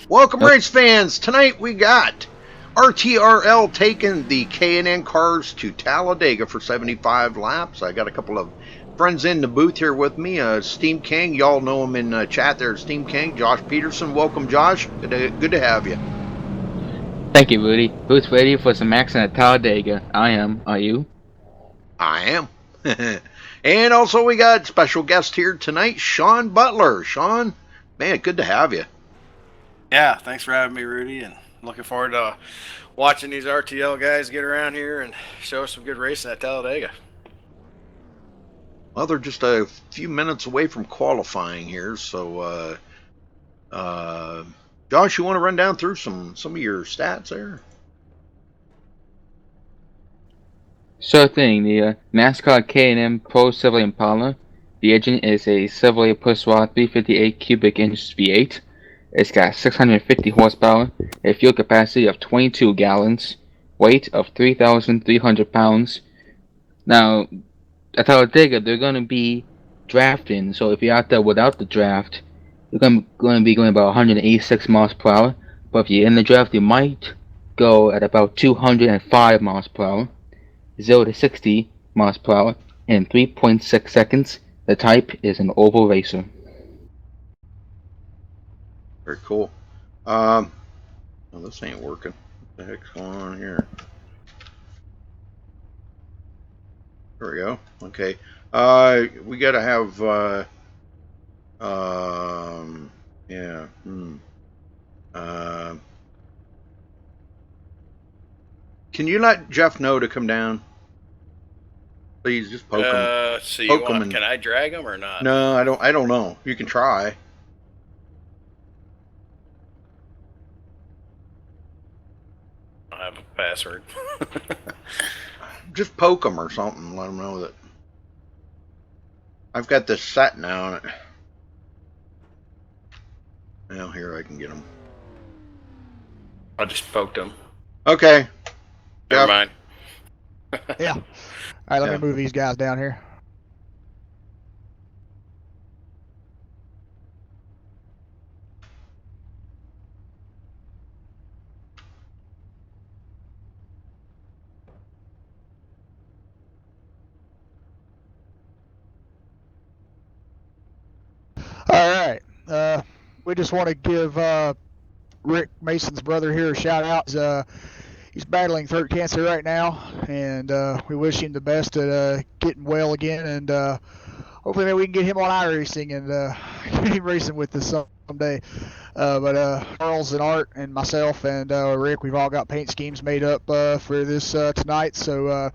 Welcome, race fans. Tonight we got RTRL taking the K&N cars to Talladega for 75 laps. I got a couple of friends in the booth here with me. Steam King, y'all know him in chat there. Steam King, Josh Peterson. Welcome, Josh. Good to have you. Thank you, Rudy. Who's ready for some action at Talladega? I am. Are you? I am. And also we got special guest here tonight, Sean Butler. Sean, man, good to have you. Yeah, thanks for having me, Rudy, and looking forward to watching these RTL guys get around here and show us some good racing at Talladega. Well, they're just a few minutes away from qualifying here, so Josh, you want to run down through some of your stats there? Sure thing. The NASCAR K&N Pro Chevrolet Impala. The engine is a Chevrolet Pushrod 358 cubic inch V8. It's got 650 horsepower, a fuel capacity of 22 gallons, weight of 3,300 pounds. Now, at Talladega, they're going to be drafting, so if you're out there without the draft, you're going to be going about 186 miles per hour. But if you're in the draft, you might go at about 205 miles per hour, 0 to 60 miles per hour in 3.6 seconds. The type is an oval racer. Very cool. Well, this ain't working. What the heck's going on here? There we go. Okay. We gotta have yeah. Can you let Jeff know to come down? Please, just poke him. So poke him can I drag him or not? No, I don't know. You can try. I don't have a password. Just poke him or something. Let him know that I've got this set now. Well, here I can get him. I just poked him. Okay. Never mind. Yeah. All right, let me move these guys down here. All right. We just want to give Rick Mason's brother here a shout out. He's battling throat cancer right now, and we wish him the best at getting well again, and hopefully maybe we can get him on iRacing and get him racing with us someday. But Charles and Art and myself and Rick, we've all got paint schemes made up for this tonight, so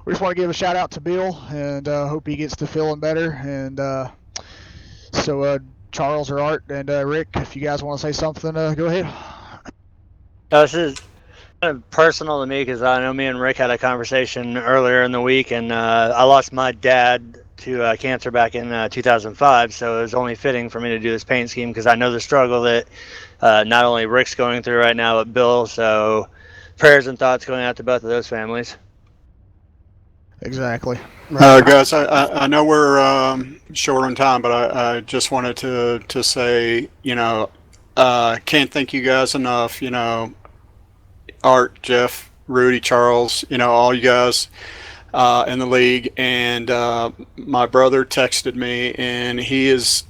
we just want to give a shout out to Bill, and hope he gets to feeling better. And so Charles or Art and Rick, if you guys want to say something, go ahead. This is kind of personal to me because I know me and Rick had a conversation earlier in the week, and I lost my dad to cancer back in 2005, so it was only fitting for me to do this paint scheme because I know the struggle that not only Rick's going through right now, but Bill, so prayers and thoughts going out to both of those families. Exactly. Guys, I know we're short on time, but I just wanted to say, can't thank you guys enough, Art, Jeff, Rudy, Charles, all you guys in the league. And my brother texted me, and he is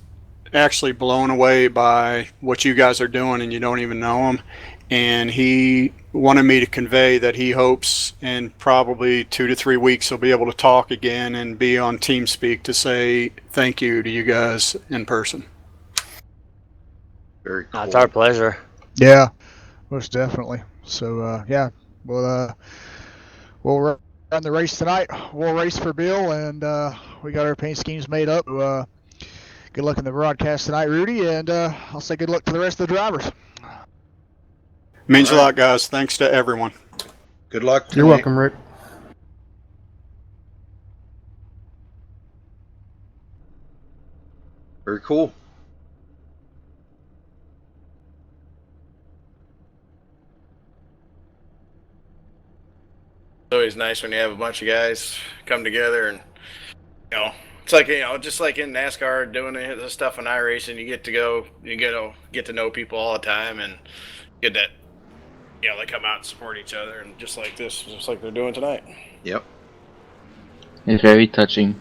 actually blown away by what you guys are doing, and you don't even know him. And he wanted me to convey that he hopes in probably 2 to 3 weeks he'll be able to talk again and be on TeamSpeak to say thank you to you guys in person. Very cool. It's our pleasure. Yeah, most definitely. So yeah, we'll run the race tonight. We'll race for Bill, and we got our paint schemes made up. Good luck in the broadcast tonight, Rudy, and I'll say good luck to the rest of the drivers. Means a lot, guys. Thanks to everyone. Good luck tonight. You're welcome, Rick. Very cool. It's always nice when you have a bunch of guys come together and It's like, just like in NASCAR, doing the stuff in iRacing, you get to know people all the time and get that, they come out and support each other, and just like this, just like they're doing tonight. Yep. It's very touching.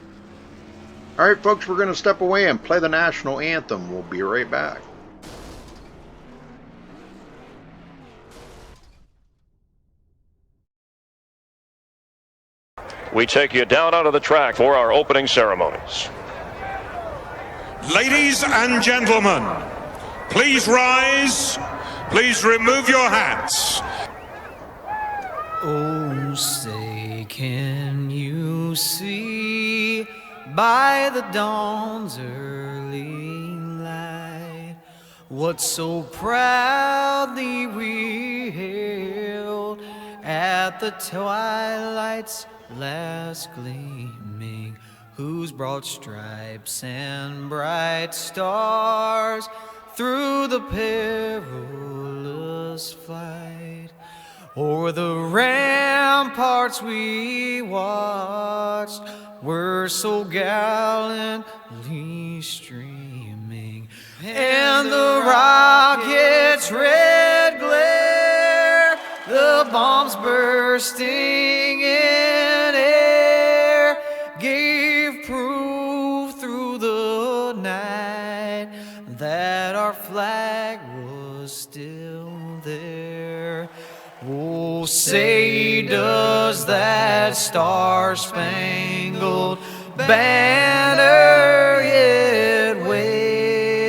All right, folks, we're going to step away and play the national anthem. We'll be right back. We take you down onto the track for our opening ceremonies. Ladies and gentlemen, please rise. Please remove your hats. Oh, say, can you see by the dawn's early light what so proudly we hailed at the twilight's last gleaming, whose broad stripes and bright stars through the perilous flight o'er the ramparts we watched were so gallantly streaming, and the rocket's red glare, the bombs bursting in air, gave proof through the night that our flag was still there. Oh, say, does that star-spangled banner yet wave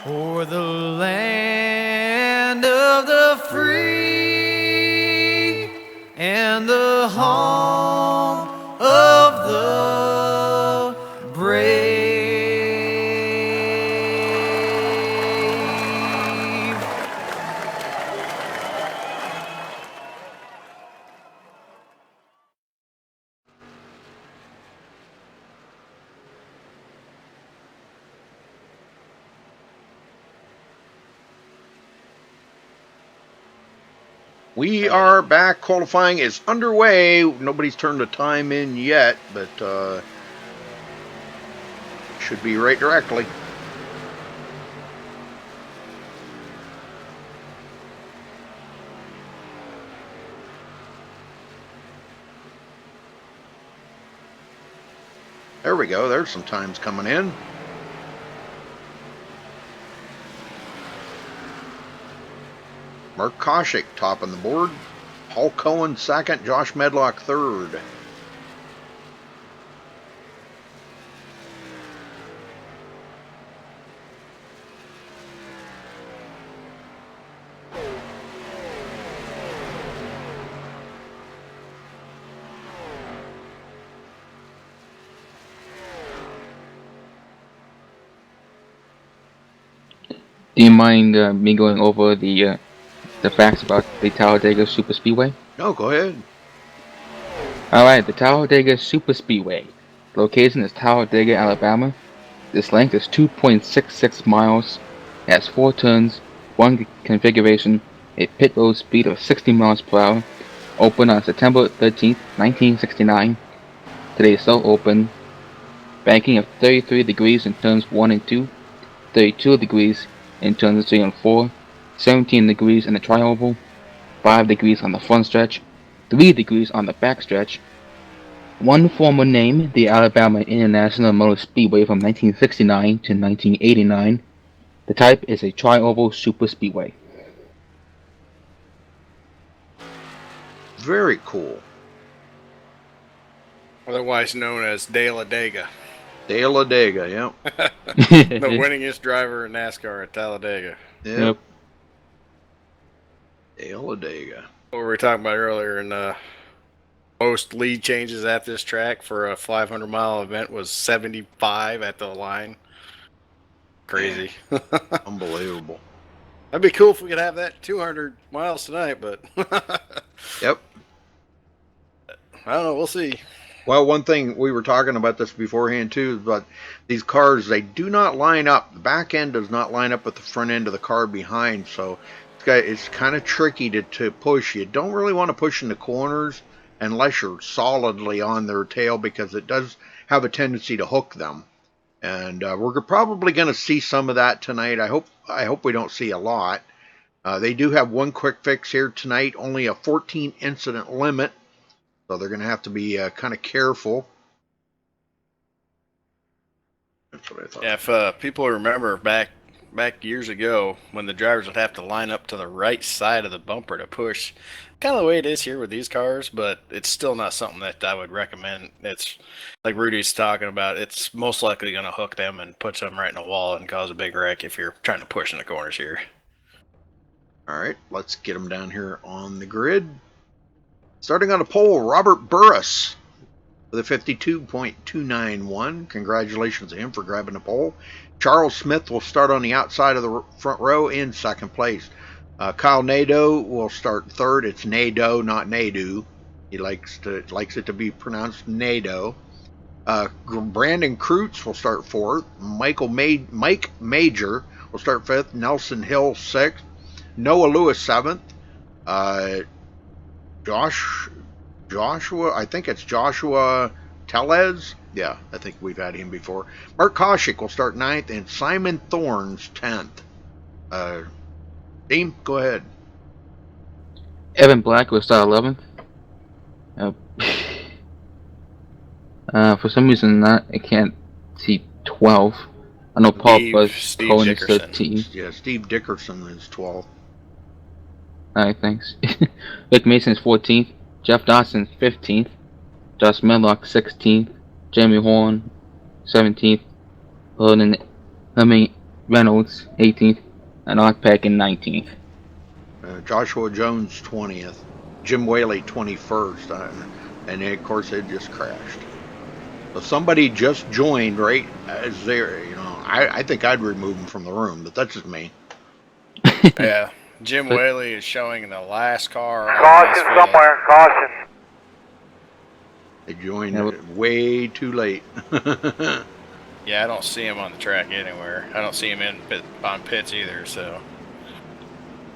o'er the land of the free and the home of the brave? We are back. Qualifying is underway. Nobody's turned the time in yet, but should be right directly. There we go. There's some times coming in. Mark Koshik top on the board. Paul Cohen second. Josh Medlock third. Do you mind me going over the facts about the Talladega Super Speedway? No, go ahead. Alright, the Talladega Super Speedway. The location is Talladega, Alabama. This length is 2.66 miles. It has 4 turns, 1 configuration, a pit road speed of 60 miles per hour. Opened on September 13th, 1969. Today is still open. Banking of 33 degrees in turns 1 and 2. 32 degrees in turns 3 and 4. 17 degrees in the tri-oval, 5 degrees on the front stretch, 3 degrees on the back stretch. One former name, the Alabama International Motor Speedway from 1969 to 1989. The type is a tri-oval super speedway. Very cool. Otherwise known as Talladega. Talladega, yep. The winningest driver in NASCAR at Talladega. Yep. Talladega. What we were talking about earlier, and most lead changes at this track for a 500-mile event was 75 at the line. Crazy. Unbelievable. That'd be cool if we could have that 200 miles tonight, but Yep. I don't know. We'll see. Well, one thing, we were talking about this beforehand too, but these cars, they do not line up. The back end does not line up with the front end of the car behind, so it's kind of tricky to push. You don't really want to push in the corners unless you're solidly on their tail, because it does have a tendency to hook them. And we're probably going to see some of that tonight. I hope we don't see a lot. They do have one quick fix here tonight, only a 14 incident limit, so they're going to have to be kind of careful. That's what I thought. Yeah, if people remember back years ago when the drivers would have to line up to the right side of the bumper to push, kind of the way it is here with these cars, but it's still not something that I would recommend. It's like Rudy's talking about, it's most likely going to hook them and put them right in a wall and cause a big wreck if you're trying to push in the corners here. All right, let's get them down here on the grid. Starting on the pole, Robert Burris with a 52.291. Congratulations to him for grabbing the pole. Charles Smith will start on the outside of the front row in second place. Kyle Nadeau will start third. It's Nadeau, not Nadeau. He likes it to be pronounced Nadeau. Brandon Kreutz will start fourth. Mike Major will start fifth. Nelson Hill sixth. Noah Lewis seventh. Joshua, I think it's Joshua Tellez. Yeah, I think we've had him before. Mark Koshik will start ninth, and Simon Thorns 10th. Dean, go ahead. Evan Black will start 11th. For some reason, I can't see 12. I know Paul Cohen is 13. Yeah, Steve Dickerson is 12th. Alright, thanks. Rick Mason is 14th. Jeff Dawson is 15th. Josh Medlock 16th. Jeremy Horn 17th. Herman Reynolds 18th. And Art Peck in 19th. Joshua Jones 20th. Jim Whaley 21st. And of course it just crashed. So somebody just joined right as there. You know, I think I'd remove him from the room, but that's just me. Yeah. Jim Whaley is showing the last car. Caution somewhere, caution. They joined way too late. Yeah, I don't see him on the track anywhere. I don't see him on pits either, so.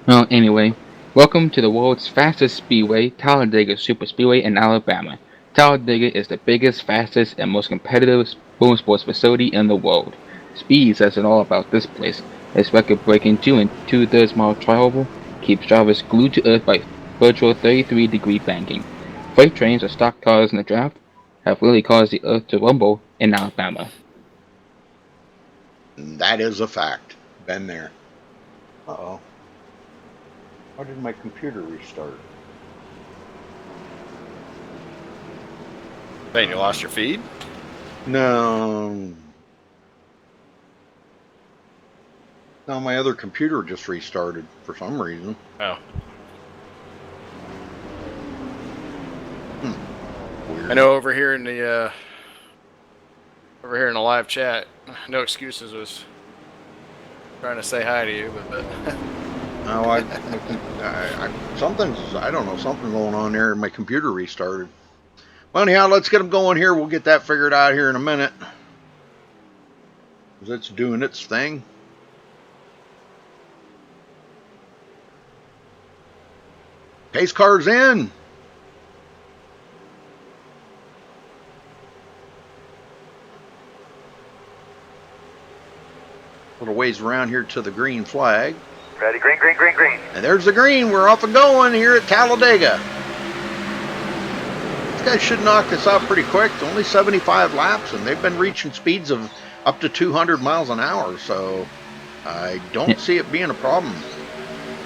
Well, anyway, welcome to the world's fastest speedway, Talladega Super Speedway in Alabama. Talladega is the biggest, fastest, and most competitive motorsports facility in the world. Speed says it all about this place. Its record-breaking 2 2/3 mile tri-oval keeps drivers glued to earth by virtual 33-degree banking. Freight trains or stock cars in the draft have really caused the earth to rumble in Alabama. That is a fact. Been there. Uh-oh. How did my computer restart? Hey, you lost your feed? No. No, my other computer just restarted for some reason. Oh. Weird. I know over here in the live chat, No Excuses was trying to say hi to you, but No, I don't know, something going on there. My computer restarted. Well, anyhow, let's get them going here. We'll get that figured out here in a minute. It's doing its thing. Pace car's in. Little ways around here to the green flag. Ready, green, green, green, green. And there's the green. We're off and going here at Talladega. These guys should knock this out pretty quick. It's only 75 laps, and they've been reaching speeds of up to 200 miles an hour, so I don't see it being a problem.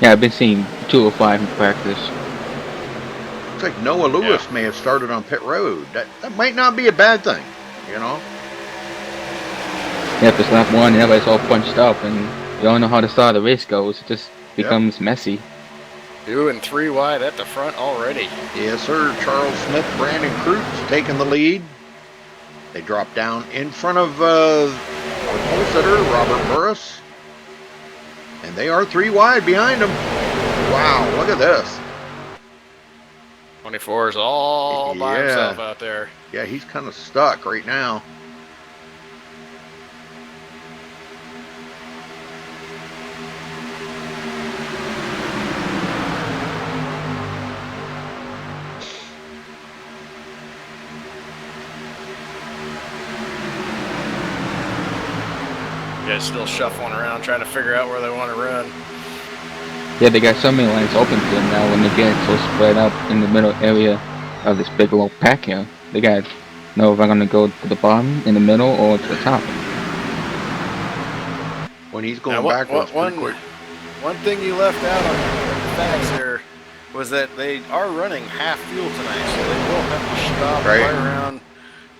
Yeah, I've been seeing 205 in practice. Looks like Noah Lewis may have started on pit road. That might not be a bad thing, you know? Yeah, if it's lap 1, everybody's all punched up, and you don't know how the start of the race goes. It just becomes messy. 2 and 3 wide at the front already. Yes, sir. Charles Smith, Brandon Kreutz taking the lead. They drop down in front of our pole sitter, Robert Burris. And they are 3 wide behind him. Wow, look at this. 24 is all by himself out there. Yeah, he's kind of stuck right now. guys still shuffling around trying to figure out where they want to run. Yeah, they got so many lanes open to them now when they get so spread out in the middle area of this big old pack here. They got to know if I'm going to go to the bottom, in the middle, or to the top. When he's going backwards pretty quick. One thing you left out on the facts there was that they are running half fuel tonight, so they will have to stop right around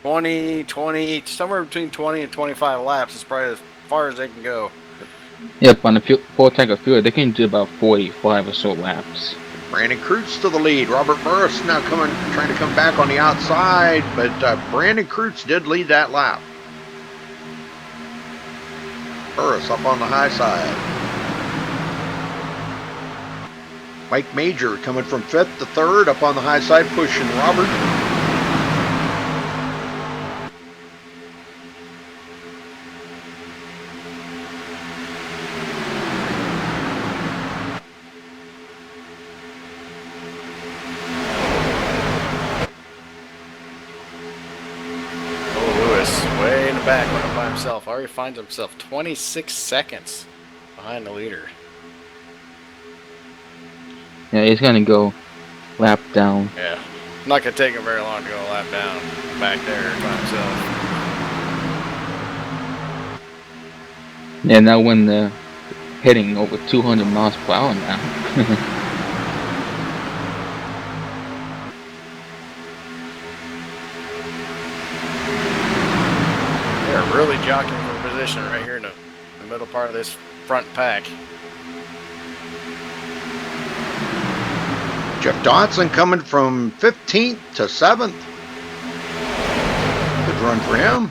20, somewhere between 20 and 25 laps. It's probably as far as they can go. Yep, on the full tank of fuel, they can do about 45 or so laps. Brandon Kreutz to the lead. Robert Burris now trying to come back on the outside, but Brandon Kreutz did lead that lap. Burris up on the high side. Mike Major coming from 5th to 3rd up on the high side, pushing Robert. Way in the back, running by himself. Already finds himself 26 seconds behind the leader. Yeah, he's gonna go lap down. Yeah, not gonna take him very long to go a lap down back there by himself. Yeah, now when they're hitting over 200 miles per hour now. Really jockeying for position right here in the middle part of this front pack. Jeff Dodson coming from 15th to 7th. Good run for him.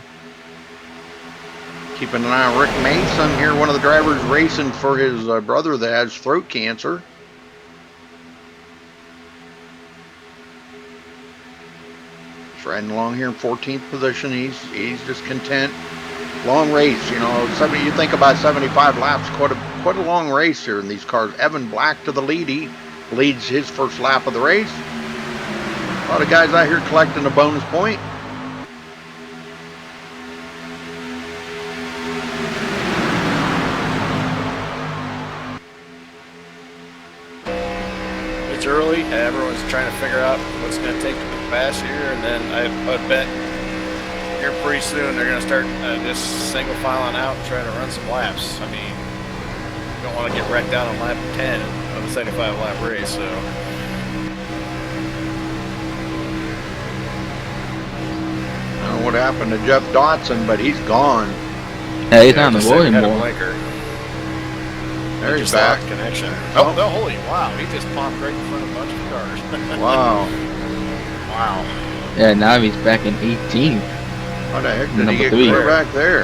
Keeping an eye on Rick Mason here, one of the drivers racing for his brother that has throat cancer. He's riding along here in 14th position. He's just content. Long race, you know. You think about 75 laps, quite a long race here in these cars. Evan Black to the lead. He leads his first lap of the race. A lot of guys out here collecting a bonus point. It's early. Everyone's trying to figure out what's going to take to pass here, and then I bet here pretty soon they're going to start just single filing out and trying to run some laps. I mean, you don't want to get wrecked out on lap 10 of a 75 lap race, so. I don't know what happened to Jeff Dodson, but he's gone. Yeah, he's not on the road anymore. There he's back. Connection. Oh, no, holy wow, he just popped right in front of a bunch of cars. Wow. Wow. Yeah, now he's back in 18th. How the heck did he get clear back there?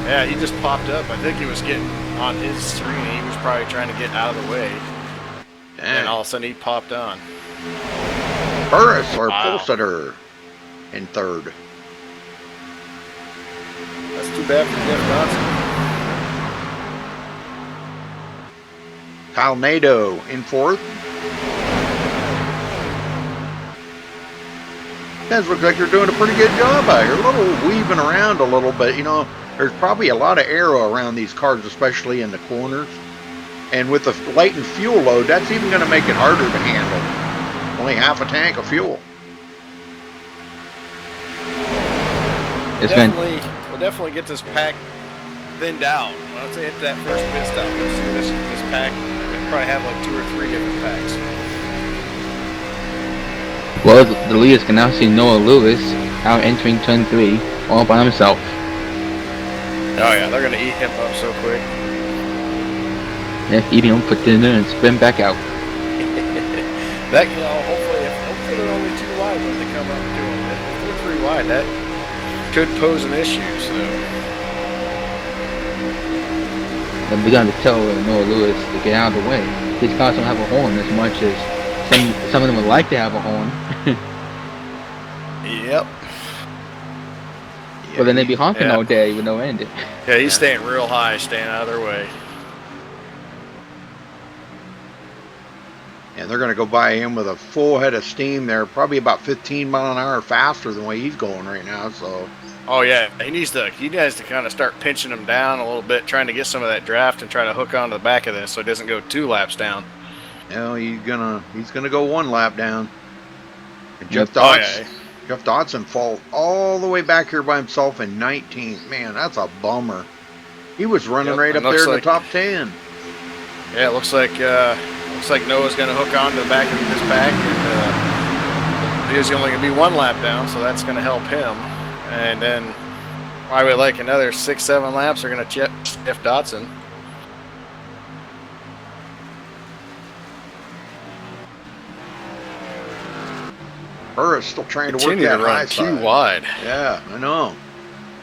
Yeah, he just popped up. I think he was getting on his screen. He was probably trying to get out of the way. Dang. And all of a sudden he popped on. Burris or Pulseter in 3rd. That's too bad for Jeff Dodson. Kyle Nadeau in 4th. Guys look like they're doing a pretty good job out here. A little weaving around a little bit, you know. There's probably a lot of aero around these cars, especially in the corners. And with the latent fuel load, that's even going to make it harder to handle. Only half a tank of fuel. We'll definitely get this pack thinned out. Once they hit that first pit stop, you'll see this pack. We'll probably have like 2 or 3 different packs. Well, the leaders can now see Noah Lewis out entering turn 3 all by himself. Oh yeah, they're gonna eat him up so quick. Yeah, eating him for dinner and spin back out. That, you know, hopefully they're only 2 wide when they come up to him. If they're 3 wide, that could pose an issue. So They're begun to tell Noah Lewis to get out of the way. These cars don't have a horn as much as some of them would like to have a horn. Yep. Well, then they'd be honking all day with no end. Yeah, he's staying real high, staying out of their way. And they're going to go by him with a full head of steam there, probably about 15 mile an hour faster than the way he's going right now. So Oh yeah, he needs to kind of start pinching him down a little bit, trying to get some of that draft and try to hook onto the back of this so it doesn't go 2 laps down. No, he's gonna go 1 lap down. And Yep. Jeff Dodson fall all the way back here by himself in 19th. Man, that's a bummer. He was running right up there in the top 10. Yeah, it looks like Noah's going to hook on to the back of this pack, and he's only going to be 1 lap down, so that's going to help him. And then probably like another 6-7 laps are going to chip Jeff Dodson. Burris still trying to work Continue that to run high too side. wide. Yeah, I know.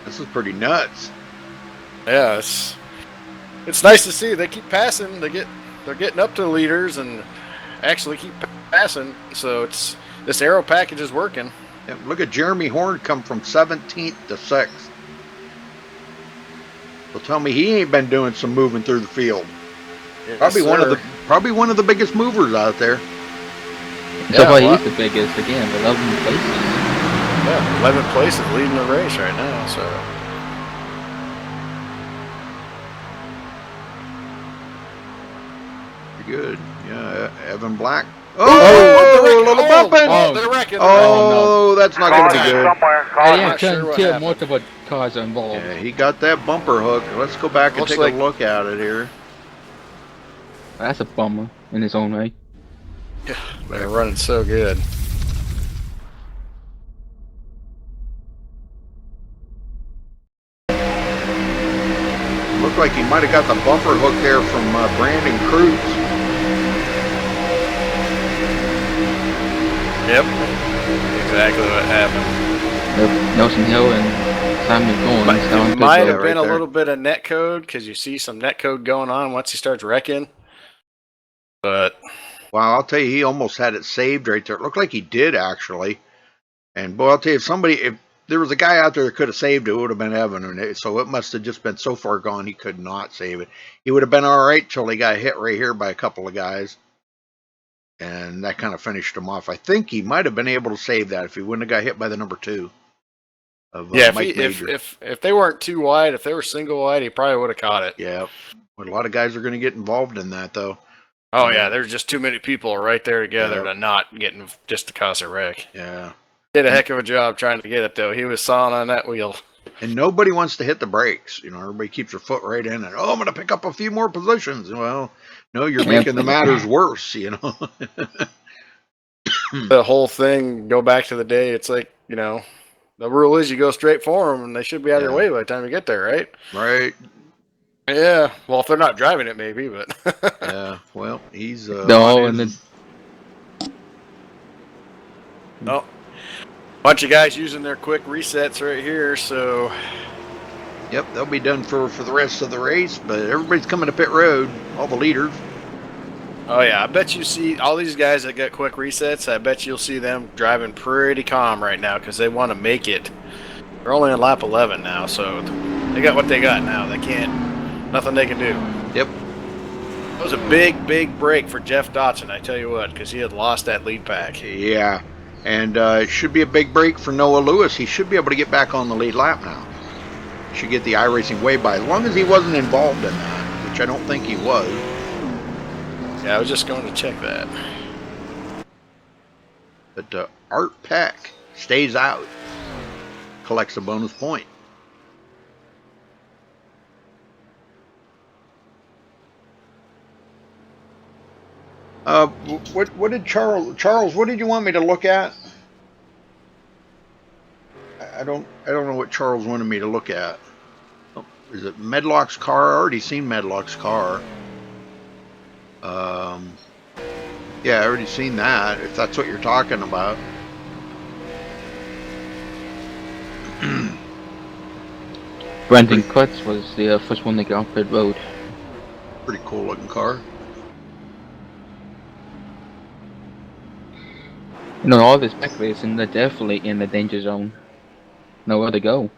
This is pretty nuts. Yeah, it's nice to see. They keep passing. They're getting up to the leaders and actually keep passing. So this aero package is working. Yeah, look at Jeremy Horn come from 17th to 6th. So tell me he ain't been doing some moving through the field. Yes, Probably one of the biggest movers out there. So far, he's the biggest again, 11 places. Yeah, 11 places leading the race right now. So. Good. Yeah, Evan Black. Oh, a little bumping. They're wrecking. Oh, that's not going to be good. Somewhere. Yeah, sure what multiple cars are involved. Yeah, he got that bumper hook. Let's go back and Looks take like- a look at it here. That's a bummer in his own right. They're running so good. Looked like he might have got the bumper hook there from Brandon Cruz. Yep. Exactly what happened. Yep. Nelson Hill and Simon Thorne. It might have right been a there. little bit of net code because you see some net code going on once he starts wrecking. But Wow, I'll tell you, he almost had it saved right there. It looked like he did, actually. And, boy, I'll tell you, if there was a guy out there that could have saved it, it would have been Evan. And so it must have just been so far gone he could not save it. He would have been all right till he got hit right here by a couple of guys. And that kind of finished him off. I think he might have been able to save that if he wouldn't have got hit by the number 2 of yeah, Mike Major. if they weren't too wide, if they were single wide, he probably would have caught it. Yeah. But a lot of guys are going to get involved in that, though. Oh yeah, there's just too many people right there together Yeah. to not getting just to cause a wreck. Yeah. Did a heck of a job trying to get it though. He was sawing on that wheel. And nobody wants to hit the brakes. You know, everybody keeps their foot right in and, I'm going to pick up a few more positions. Well, no, you're making the matters worse, you know. The whole thing, go back to the day, it's like, the rule is you go straight for them and they should be out of your way by the time you get there, right? Right. Yeah. Well, if they're not driving it, maybe, but. Yeah. Well, he's No, and then Oh, bunch of guys using their quick resets right here, so. Yep, they'll be done for the rest of the race, but everybody's coming to pit road, all the leaders. Oh yeah, I bet you see all these guys that got quick resets. I bet you'll see them driving pretty calm right now because they want to make it. They're only on lap 11 now, so they got what they got now. They can't, nothing they can do. Yep. It was a big break for Jeff Dodson, I tell you what, because he had lost that lead pack. Yeah, and it should be a big break for Noah Lewis. He should be able to get back on the lead lap now. Should get the iRacing way by, as long as he wasn't involved in that, which I don't think he was. Yeah, I was just going to check that. But Art Peck stays out, collects a bonus point. What did Charles? What did you want me to look at? I don't know what Charles wanted me to look at. Oh, is it Medlock's car? I already seen Medlock's car. Yeah, I already seen that, if that's what you're talking about. Brandon Kutz was the first one to get off pit road. Pretty cool looking car. All this back racing, they're definitely in the danger zone. Nowhere to go.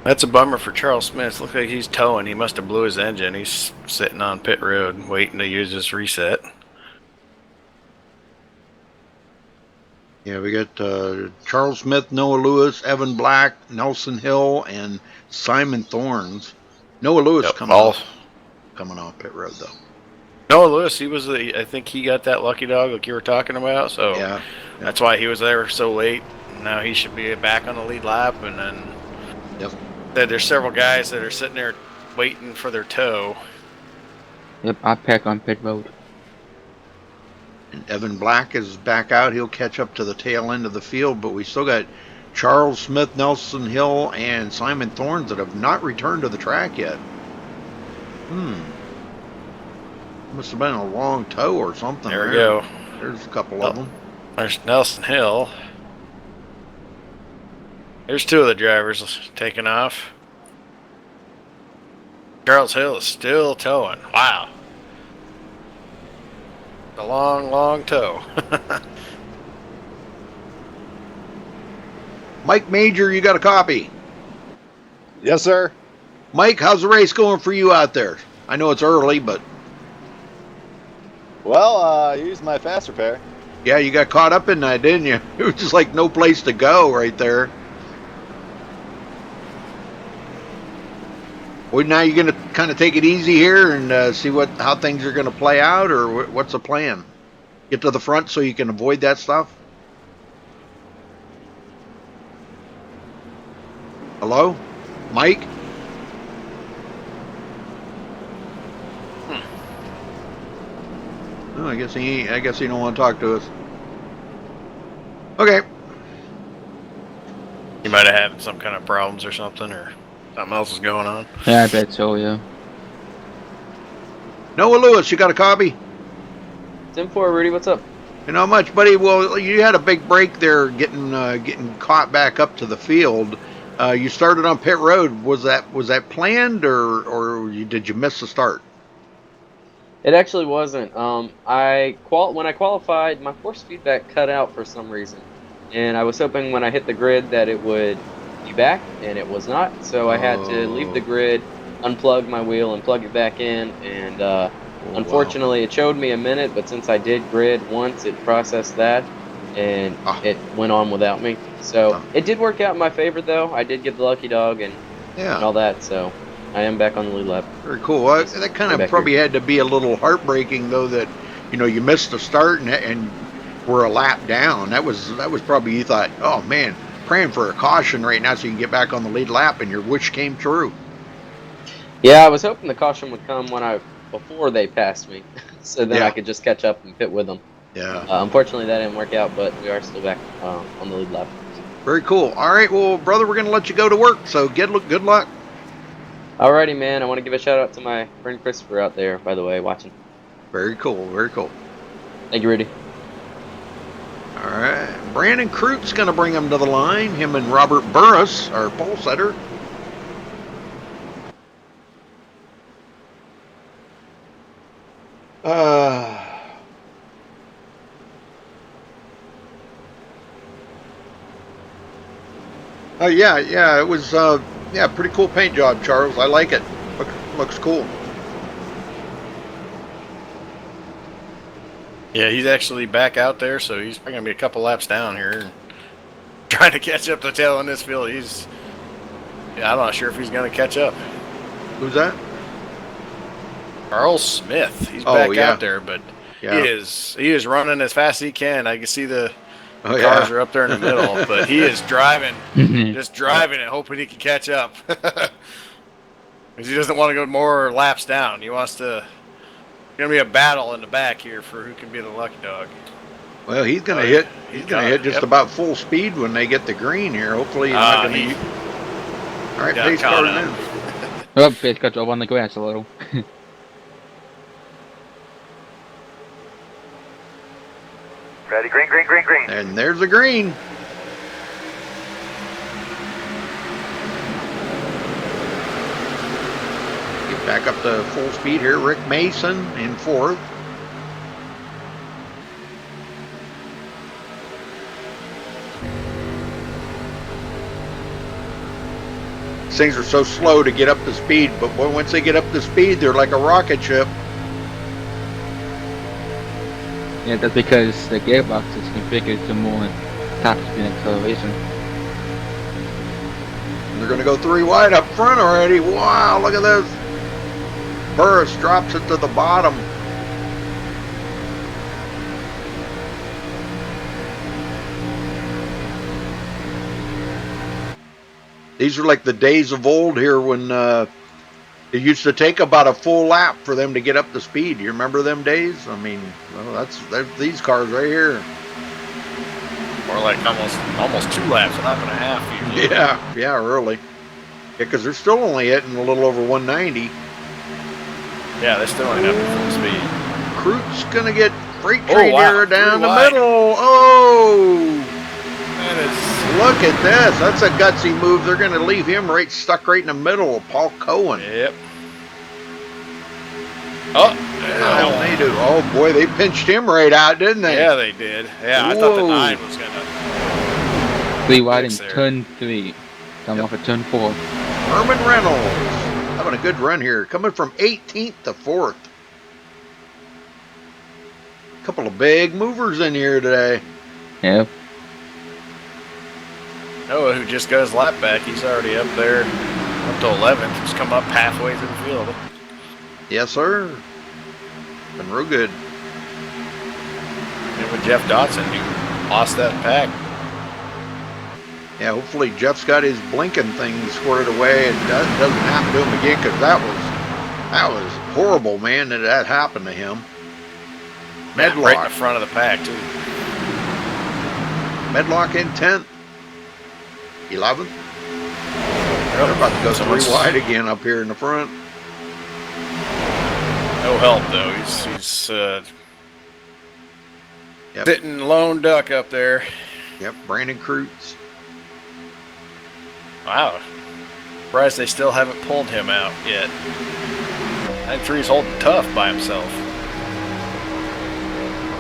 That's a bummer for Charles Smith. Looks like he's towing. He must have blew his engine. He's sitting on pit road waiting to use his reset. Yeah, we got Charles Smith, Noah Lewis, Evan Black, Nelson Hill, and Simon Thorns. Noah Lewis Yep, coming off pit road though. Noah Lewis, I think he got that lucky dog like you were talking about, so Yeah. that's why he was there so late. Now he should be back on the lead lap, and then there's several guys that are sitting there waiting for their tow. Yep, I pack on pit road. And Evan Black is back out. He'll catch up to the tail end of the field, but we still got Charles Smith, Nelson Hill, and Simon Thorns that have not returned to the track yet. Must have been a long tow or something. There we go. There's a couple of them. There's Nelson Hill. There's two of the drivers taking off. Charles Hill is still towing. Wow. A long, long tow. Mike Major, you got a copy? Yes, sir. Mike, how's the race going for you out there? I know it's early, but... Well, I used my fast repair. Yeah, you got caught up in that, didn't you? It was just like no place to go right there. Well, now you're going to kind of take it easy here and see how things are going to play out, or what's the plan? Get to the front so you can avoid that stuff? Hello? Mike? Oh, I guess he don't want to talk to us. Okay. You might have had some kind of problems or something, or something else is going on. Yeah, I bet so, yeah. Noah Lewis, you got a copy? 10-4, Rudy, what's up? Not much, buddy. Well, you had a big break there getting caught back up to the field. You started on pit road. Was that planned, or did you miss the start? It actually wasn't. When I qualified, my force feedback cut out for some reason, and I was hoping when I hit the grid that it would be back, and it was not. So I had to leave the grid, unplug my wheel, and plug it back in. And unfortunately, it showed me a minute, but since I did grid once, it processed that, and it went on without me. So it did work out in my favor, though. I did get the lucky dog and all that. So I am back on the lead lap. Very cool. That kind of probably had to be a little heartbreaking, though, that you missed the start and were a lap down. That was probably, you thought, oh man, praying for a caution right now so you can get back on the lead lap, and your wish came true. Yeah, I was hoping the caution would come before they passed me, so then I could just catch up and pit with them. Yeah. Unfortunately, that didn't work out, but we are still back on the lead lap. Very cool. All right, well, brother, we're going to let you go to work, so good luck. Alrighty, man. I want to give a shout out to my friend Christopher out there, by the way, watching. Very cool. Very cool. Thank you, Rudy. All right. Brandon Krut's going to bring him to the line. Him and Robert Burris, our pole setter. Yeah, it was, pretty cool paint job, Charles. I like it. Looks cool. Yeah, he's actually back out there, so he's probably going to be a couple laps down here. Trying to catch up the tail in this field. I'm not sure if he's going to catch up. Who's that? Charles Smith. He's back out there, but he is running as fast as he can. I can see the cars are up there in the middle, but he is driving, just driving and hoping he can catch up. Because he doesn't want to go more laps down. He wants to. It's going to be a battle in the back here for who can be the lucky dog. Well, he's going to hit. He's going to hit just about full speed when they get the green here. Hopefully, he's not going to. All right, pace car in. Oh, pace car drove on the grass a little. Ready, green, green, green, green. And there's the green. Get back up to full speed here. Rick Mason in fourth. Things are so slow to get up to speed, but once they get up to speed, they're like a rocket ship. Yeah, that's because the gearbox is configured to more top speed acceleration. They're going to go 3 wide up front already. Wow, look at this. Burris drops it to the bottom. These are like the days of old here when it used to take about a full lap for them to get up to speed. You remember them days? I mean, well, that's these cars right here. Or like almost 2 laps, a lap and a half usually. Yeah, really. Yeah, because they're still only hitting a little over 190. Yeah, they still ain't up to full speed. Crute's gonna get freight train here down the wide. middle. Oh! That is. Look at this. That's a gutsy move. They're gonna leave him stuck right in the middle of Paul Cohen. Yep. Oh, Kyle Nadeau. Oh boy, they pinched him right out, didn't they? Yeah, they did. Yeah, I thought the 9 was gonna. 3 wide in turn 3. Coming off at turn 4. Herman Reynolds having a good run here, coming from 18th to 4th. Couple of big movers in here today. Yep. Noah, who just got his lap back, he's already up there, up to 11th. He's come up halfway through the field. Yes, sir. Been real good. And with Jeff Dotson, who lost that pack. Yeah, hopefully Jeff's got his blinking thing squared away and doesn't happen to him again, because that was horrible, man, that happened to him. Medlock. Right in the front of the pack, too. Medlock in 10th. 11th. They're about to go 3 wide again up here in the front. No help, though. He's sitting lone duck up there. Yep, Brandon Kreutz. Wow. Surprised they still haven't pulled him out yet. That 3's holding tough by himself.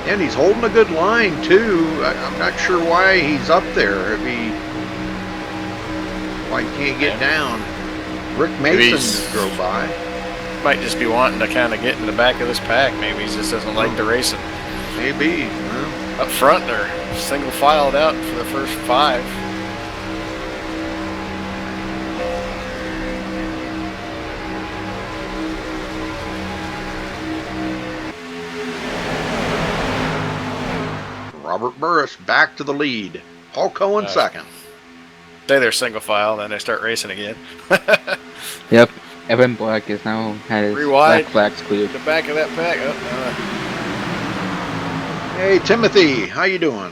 And he's holding a good line, too. I'm not sure why he's up there. Why he can't get down. Rick Mason drove by. Might just be wanting to kind of get in the back of this pack. Maybe he just doesn't like the racing. Maybe. Well. Up front, they're single filed out for the first 5. Robert Burris back to the lead. Paul Cohen second. Say they're single file, then they start racing again. Yep. Evan Black is now had his black flags cleared. The back of that pack. Hey Timothy, how you doing?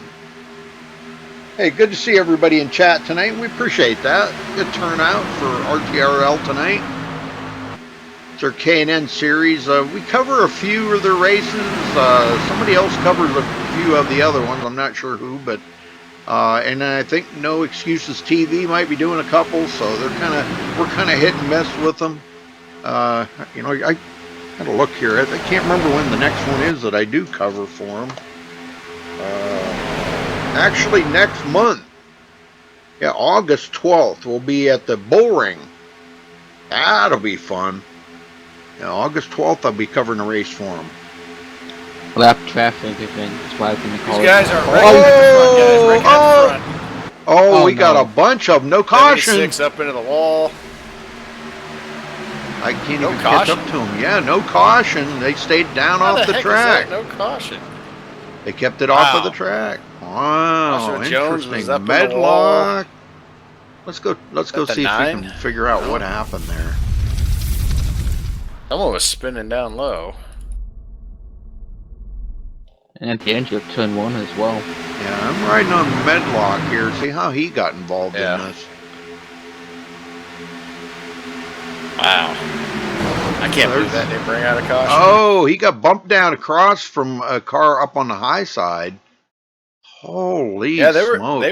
Hey, good to see everybody in chat tonight. We appreciate that. Good turnout for RTRL tonight. It's our K&N series. We cover a few of their races. Somebody else covers a few of the other ones. I'm not sure who, but and I think No Excuses TV might be doing a couple. So we're kind of hit and miss with them. You know, I had a look here. I can't remember when the next one is that I do cover for them. Actually, next month. Yeah, August 12th, we'll be at the Bull Ring. That'll be fun. Yeah, August 12th, I'll be covering a race for them. Lap traffic, I think. That's why I think These guys are right at the front, guys. Right at the front. Oh, we got a bunch of them. No caution. 76 up into the wall. I can't even catch up to them. Yeah, no caution. They stayed down off the track. No caution. They kept it off of the track. Wow, Jones was up Medlock. Let's go see if we 9? can figure out what happened there. Someone was spinning down low. And at the end of turn 1 as well. Yeah, I'm riding on Medlock here. See how he got involved in this. Wow. I can't believe that they bring out a caution. Oh, he got bumped down across from a car up on the high side. Holy smokes.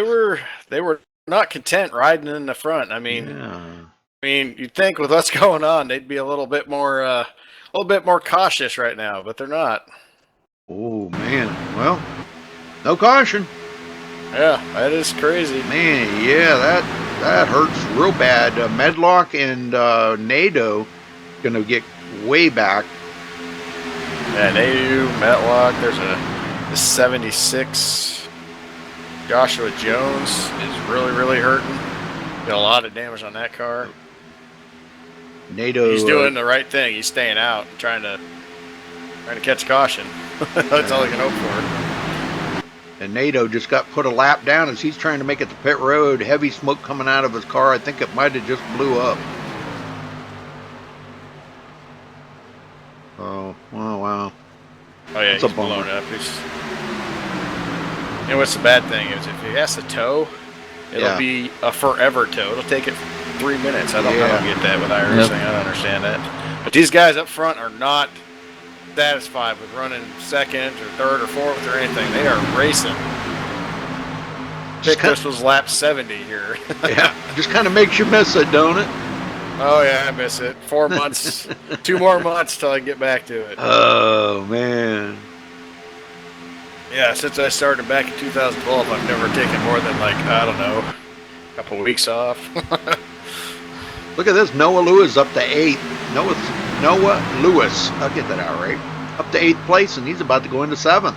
They were not content riding in the front. I mean, you'd think with what's going on, they'd be a little bit more cautious right now, but they're not. Oh man, well, no caution. Yeah, that is crazy. Man, yeah, that hurts real bad. Medlock and Nadeau gonna get way back. Yeah, Nadeau, Medlock. There's the 76. Joshua Jones is really hurting. Got a lot of damage on that car. NATO. He's doing the right thing. He's staying out, trying to catch caution. That's all he can hope for. And NATO just got put a lap down as he's trying to make it to pit road. Heavy smoke coming out of his car. I think it might have just blew up. Oh, wow. Oh yeah, It's he's a bummer. blown up. You know what's the bad thing is if he has to tow, it'll be a forever tow. It'll take it 3 minutes. I don't get that with iRacing. I don't understand that. But these guys up front are not satisfied with running second or third or fourth or anything. They are racing. This was lap 70 here. Yeah, just kind of makes you miss it, don't it? Oh yeah, I miss it. 4 months, 2 more months till I get back to it. Oh man. Yeah, since I started back in 2012, I've never taken more than I don't know, a couple weeks off. Look at this. Noah Lewis up to 8th. Noah Lewis. I'll get that out right. Up to 8th place, and he's about to go into 7th.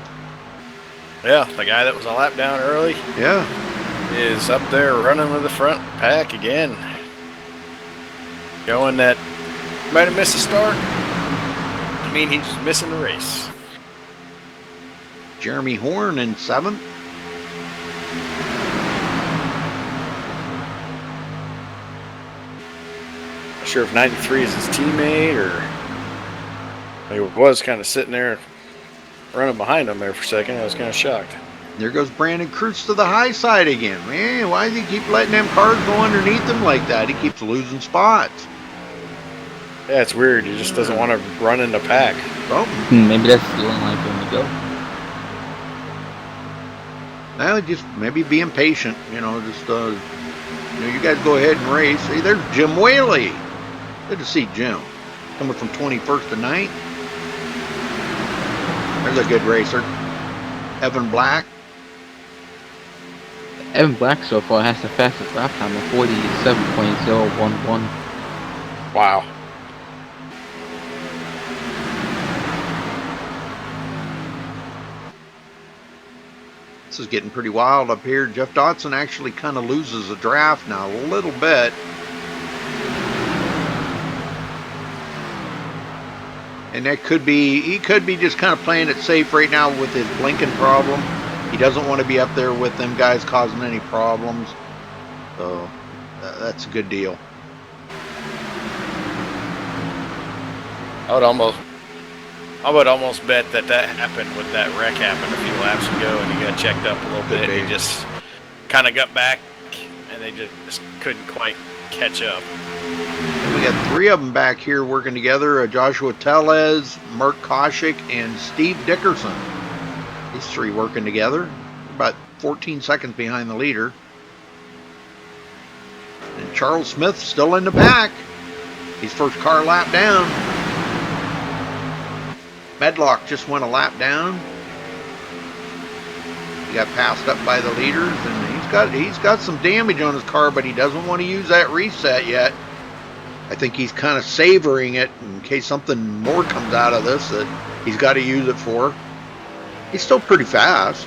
Yeah, the guy that was a lap down early. Yeah. Is up there running with the front pack again. Going that might have missed a start. I mean, he's just missing the race. Jeremy Horn in 7th. Not sure if 93 is his teammate or he was kind of sitting there running behind him there for a second. I was kind of shocked. There goes Brandon Kreutz to the high side again. Man, why does he keep letting them cars go underneath him like that? He keeps losing spots. Yeah, it's weird. He just doesn't want to run in the pack. Oh. Maybe that's the only line for him to go. Well, just maybe be impatient. Just you guys go ahead and race. See, there's Jim Whaley. Good to see Jim. Coming from 21st to 9th. There's a good racer. Evan Black. Evan Black so far has the fastest lap time of 47.011. Wow. This is getting pretty wild up here. Jeff Dotson actually kind of loses a draft now a little bit. And that could be, he could be just kind of playing it safe right now with his blinking problem. He doesn't want to be up there with them guys causing any problems. So that's a good deal. I would almost bet that happened when that wreck happened a few laps ago and he got checked up a little bit. He just kind of got back and they just couldn't quite catch up. And we got 3 of them back here working together. Joshua Tellez, Mark Koshik, and Steve Dickerson. These 3 working together. About 14 seconds behind the leader. And Charles Smith still in the pack. He's first car lap down. Medlock just went a lap down. He got passed up by the leaders, and he's got some damage on his car, but he doesn't want to use that reset yet. I think he's kind of savoring it in case something more comes out of this that he's got to use it for. He's still pretty fast.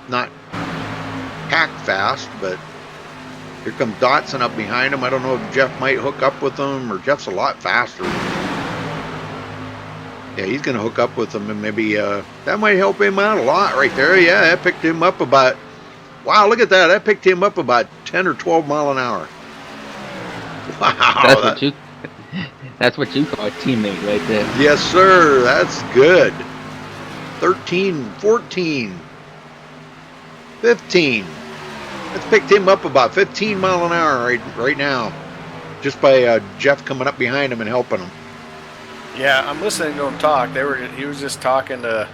Not packed fast, but here comes Dotson up behind him. I don't know if Jeff might hook up with him, or Jeff's a lot faster. Yeah, he's going to hook up with him, and maybe that might help him out a lot right there. Yeah, that picked him up about, wow, look at that. That picked him up about 10 or 12 mile an hour. Wow. That's what you call a teammate right there. Yes, sir. That's good. 13, 14, 15. That's picked him up about 15 mile an hour right now. Just by Jeff coming up behind him and helping him. Yeah, I'm listening to him talk. He was just talking to,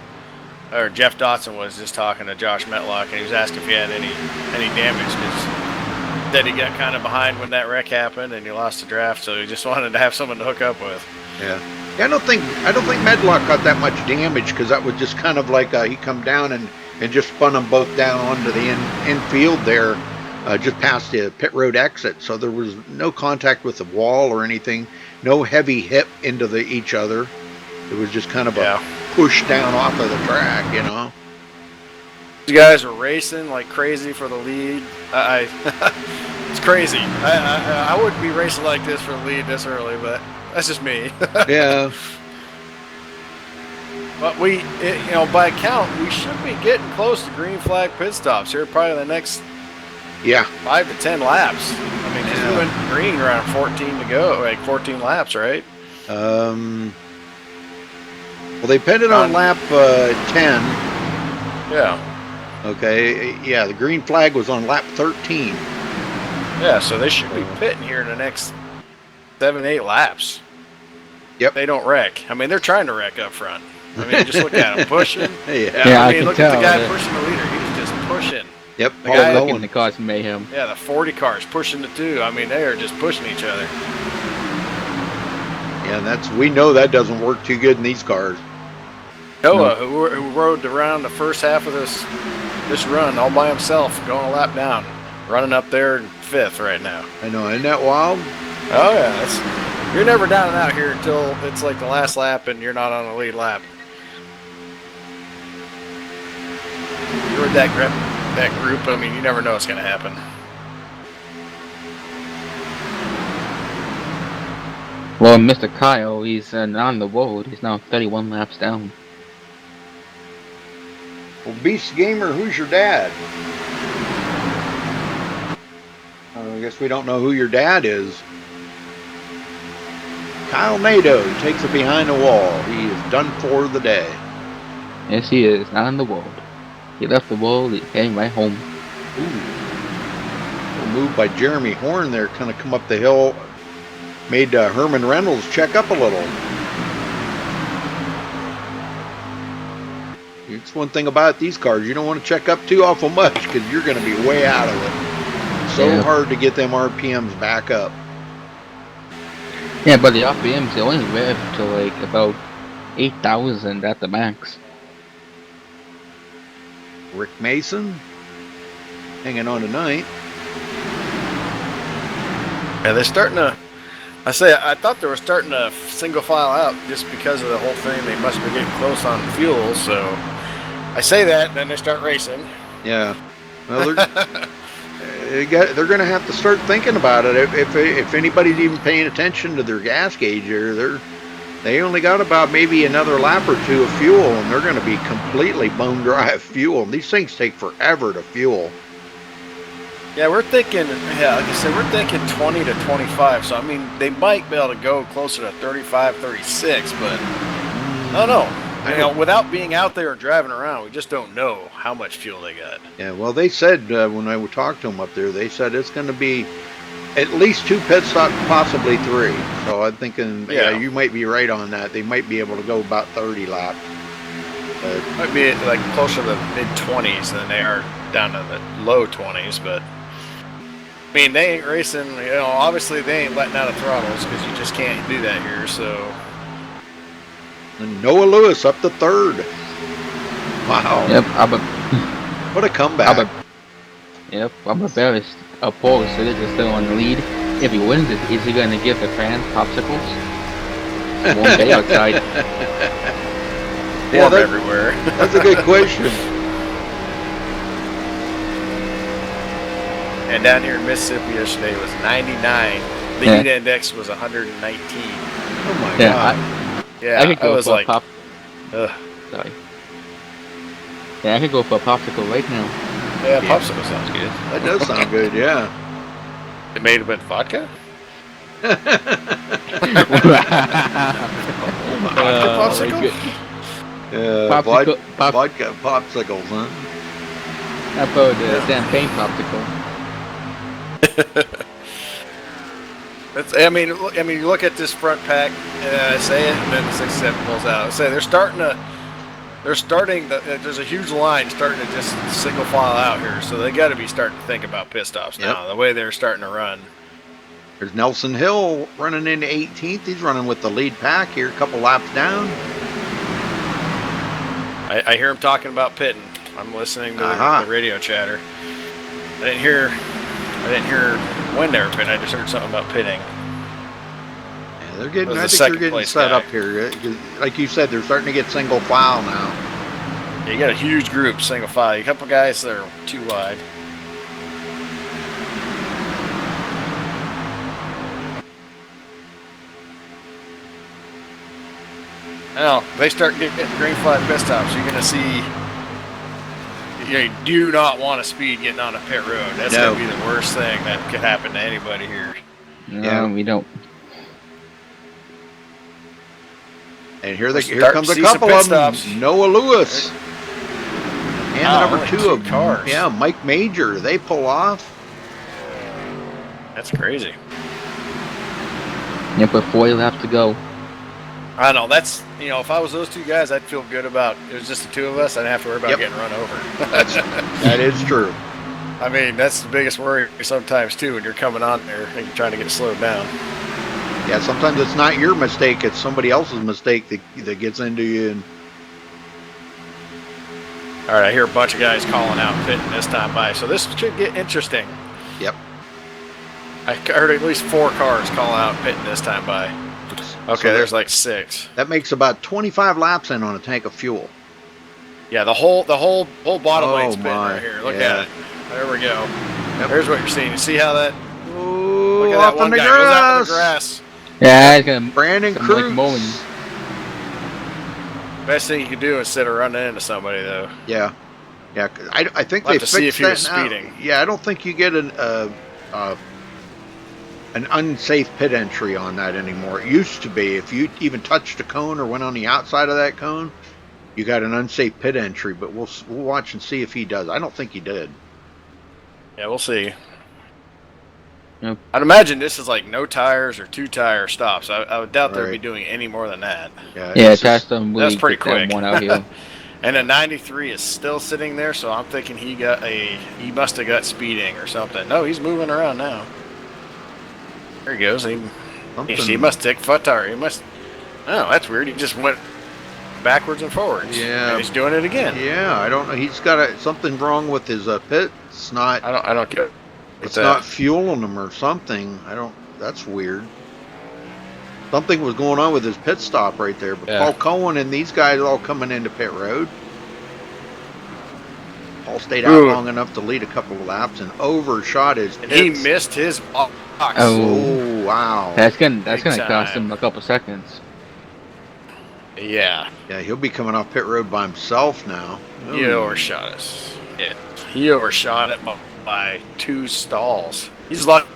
or Jeff Dotson was just talking to Josh Metlock, and he was asking if he had any damage, because that he got kind of behind when that wreck happened, and he lost the draft, so he just wanted to have someone to hook up with. Yeah, I don't think Medlock got that much damage, because that was just kind of like he come down and just spun them both down onto the infield there, just past the pit road exit. So there was no contact with the wall or anything. No heavy hit into each other. It was just kind of a push down off of the track, You guys are racing like crazy for the lead. It's crazy. I wouldn't be racing like this for the lead this early, but that's just me. Yeah. But by count, we should be getting close to green flag pit stops here, probably the next 5 to 10 laps. I mean, because we went green around 14 to go, like 14 laps, right? Well, they pitted on lap 10. Yeah. Okay. Yeah, the green flag was on lap 13. Yeah, so they should be pitting here in the next 7, 8 laps. Yep. They don't wreck. I mean, they're trying to wreck up front. I mean, just look at him pushing. Yeah, I mean, look at the guy pushing the leader. He's just pushing. Yep. The guy looking to cause mayhem. Yeah, the 40 cars pushing the 2. I mean, they are just pushing each other. Yeah, we know that doesn't work too good in these cars. Noah, who rode around the first half of this run all by himself, going a lap down, running up there in 5th right now. I know, isn't that wild? Oh yeah, you're never down and out here until it's like the last lap and you're not on the lead lap. You're with that group. I mean, you never know what's going to happen. Well, Mr. Kyle, he's on the road. He's now 31 laps down. Well, Beast Gamer, who's your dad? I guess we don't know who your dad is. Kyle Nadeau takes it behind the wall. He is done for the day. Yes, he is. Not on the road. He left the road. He's heading right home. A move by Jeremy Horn there, kind of come up the hill. Made Herman Reynolds check up a little. It's one thing about these cars. You don't want to check up too awful much because you're going to be way out of it. So hard to get them RPMs back up. Yeah, but the RPMs, they only rev to like about 8,000 at the max. Rick Mason hanging on tonight. Yeah, they're starting to. I thought they were starting to single file out just because of the whole thing. They must be getting close on fuel, so I say that, and then they start racing. Yeah. Well, they're going to have to start thinking about it. If anybody's even paying attention to their gas gauge here, they only got about maybe another lap or 2 of fuel, and they're going to be completely bone dry of fuel. And these things take forever to fuel. Yeah, we're thinking, like I said, we're thinking 20 to 25. So, I mean, they might be able to go closer to 35, 36, but I don't know. Without being out there and driving around, we just don't know how much fuel they got. Yeah, well, they said when I talked to them up there, they said it's going to be at least 2 pit stops, possibly 3. So I'm thinking, you might be right on that. They might be able to go about 30 laps. Might be like closer to the mid-20s than they are down to the low 20s, but I mean, they ain't racing, obviously they ain't letting out of throttles because you just can't do that here, so. And Noah Lewis up to 3rd. Wow. Yep, what a comeback. I'm embarrassed. Paul is still on the lead. If he wins it, is he going to give the fans popsicles? One day outside. Warm everywhere. That's a good question. And down here in Mississippi yesterday was 99. The heat index was 119. Oh my God. I could go for like, sorry. Yeah, I could go for a popsicle right now. Yeah, popsicle sounds good. That does sound good, yeah. It made it with vodka? Popsicle? Vodka popsicles, huh? How about champagne popsicle? I mean, you look at this front pack, and I say it, and then the 67 pulls out. I say there's a huge line starting to just single file out here, so they got to be starting to think about pit stops now. The way they're starting to run. There's Nelson Hill running into 18th. He's running with the lead pack here, a couple laps down. I hear him talking about pitting. I'm listening to the radio chatter. I didn't hear when they were pitting. I just heard something about pitting. Yeah, they're getting. I think they're getting set up here. Like you said, they're starting to get single file now. You got a huge group, single file. A couple guys that are too wide. Now, they start getting green flag pit stops, you're going to see, you do not want to speed getting on a pit road. That's going to be the worst thing that could happen to anybody here. No, we don't. And here comes a couple of them. Noah Lewis. And the number 2 of cars. Yeah, Mike Major. They pull off. That's crazy. Yeah, but 4 laps to go. I know, that's, if I was those 2 guys, I'd feel good about, it was just the 2 of us, I didn't have to worry about getting run over. That is true. I mean, that's the biggest worry sometimes, too, when you're coming on there and you're trying to get slowed down. Yeah, sometimes it's not your mistake, it's somebody else's mistake that gets into you. And all right, I hear a bunch of guys calling out pitting this time by, so this should get interesting. Yep. I heard at least 4 cars call out pitting this time by. Okay, so there's like 6. That makes about 25 laps in on a tank of fuel. Yeah, the whole bottom lane's pitting right here. Look at it. There we go. Yep. There's what you're seeing. You see how that? Ooh, look at that one guy goes out in the grass. Yeah, he's gonna Brandon Cruz. Best thing you can do instead of running into somebody, though. Yeah, yeah. I think we'll they have to see if he was now. speeding. Yeah, I don't think you get an unsafe pit entry on that anymore. It used to be if you even touched a cone or went on the outside of that cone, you got an unsafe pit entry. But we'll watch and see if he does. I don't think he did. Yeah, we'll see. Yep. I'd imagine this is like no tires or 2-tire stops. I would doubt they'd be doing any more than that. Yeah, that's pretty quick. One out here. And a 93 is still sitting there, so I'm thinking he must have got speeding or something. No, he's moving around now. There he goes. He must take foot tire. He must. Oh, that's weird. He just went backwards and forwards. Yeah, and he's doing it again. Yeah, I don't know. He's got something wrong with his pit. It's not. I don't get. It's not fueling him or something. That's weird. Something was going on with his pit stop right there. But Paul Cohen and these guys all coming into pit road. Paul stayed out long enough to lead a couple of laps and overshot his pits. He missed his box. Oh wow! That's gonna cost him a couple seconds. Yeah. Yeah, he'll be coming off pit road by himself now. He overshot us. Yeah, he overshot it by 2 stalls. He's lucky.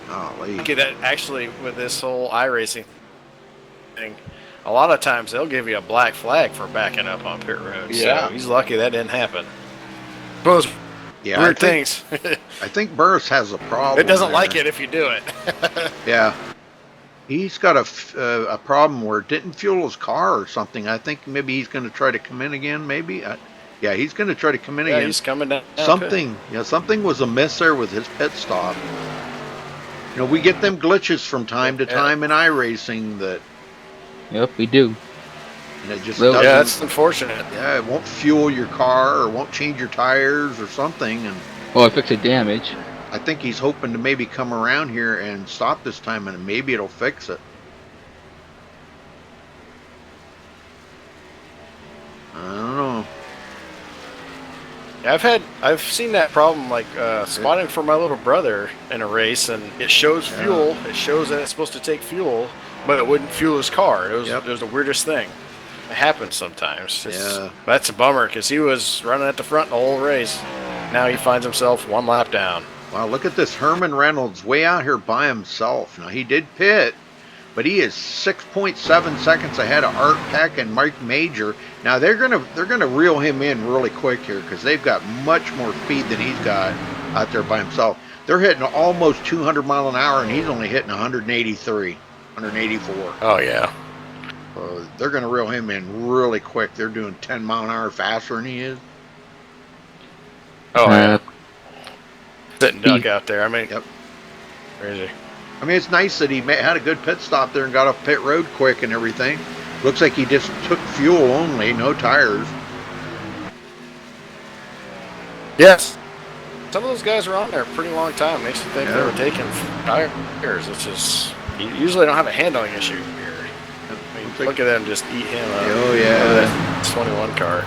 Lucky that actually with this whole iRacing thing, a lot of times they'll give you a black flag for backing up on pit road. Yeah. So he's lucky that didn't happen. Those weird things. I think Burris has a problem. It doesn't like it if you do it. Yeah. He's got a problem where it didn't fuel his car or something. I think maybe he's going to try to come in again, maybe. Yeah, he's going to try to come in again. He's coming down. Something was amiss there with his pit stop. We get them glitches from time to time in iRacing that. Yep, we do. And it just doesn't. Yeah, that's unfortunate. Yeah, it won't fuel your car or won't change your tires or something. Or fix the damage. I think he's hoping to maybe come around here and stop this time, and maybe it'll fix it. I don't know. I've seen that problem like spotting for my little brother in a race, and it shows fuel. It shows that it's supposed to take fuel, but it wouldn't fuel his car. It was the weirdest thing. It happens sometimes. That's a bummer because he was running at the front the whole race. Now he finds himself 1 lap down. Wow, look at this Herman Reynolds way out here by himself. Now he did pit, but he is 6.7 seconds ahead of Art Peck and Mike Major. Now they're gonna reel him in really quick here because they've got much more speed than he's got out there by himself. They're hitting almost 200 mile an hour, and he's only hitting 183, 184. Oh yeah. They're gonna reel him in really quick. They're doing 10 mile an hour faster than he is. Oh yeah. Sitting duck out there. I mean, crazy. I mean, it's nice that he had a good pit stop there and got off pit road quick and everything. Looks like he just took fuel only, no tires. Yes. Some of those guys were on there a pretty long time. Makes you think they were taking tires. It's just, you usually don't have a handling issue here. I mean, look at them just eat him up. Oh, yeah. That 21 car.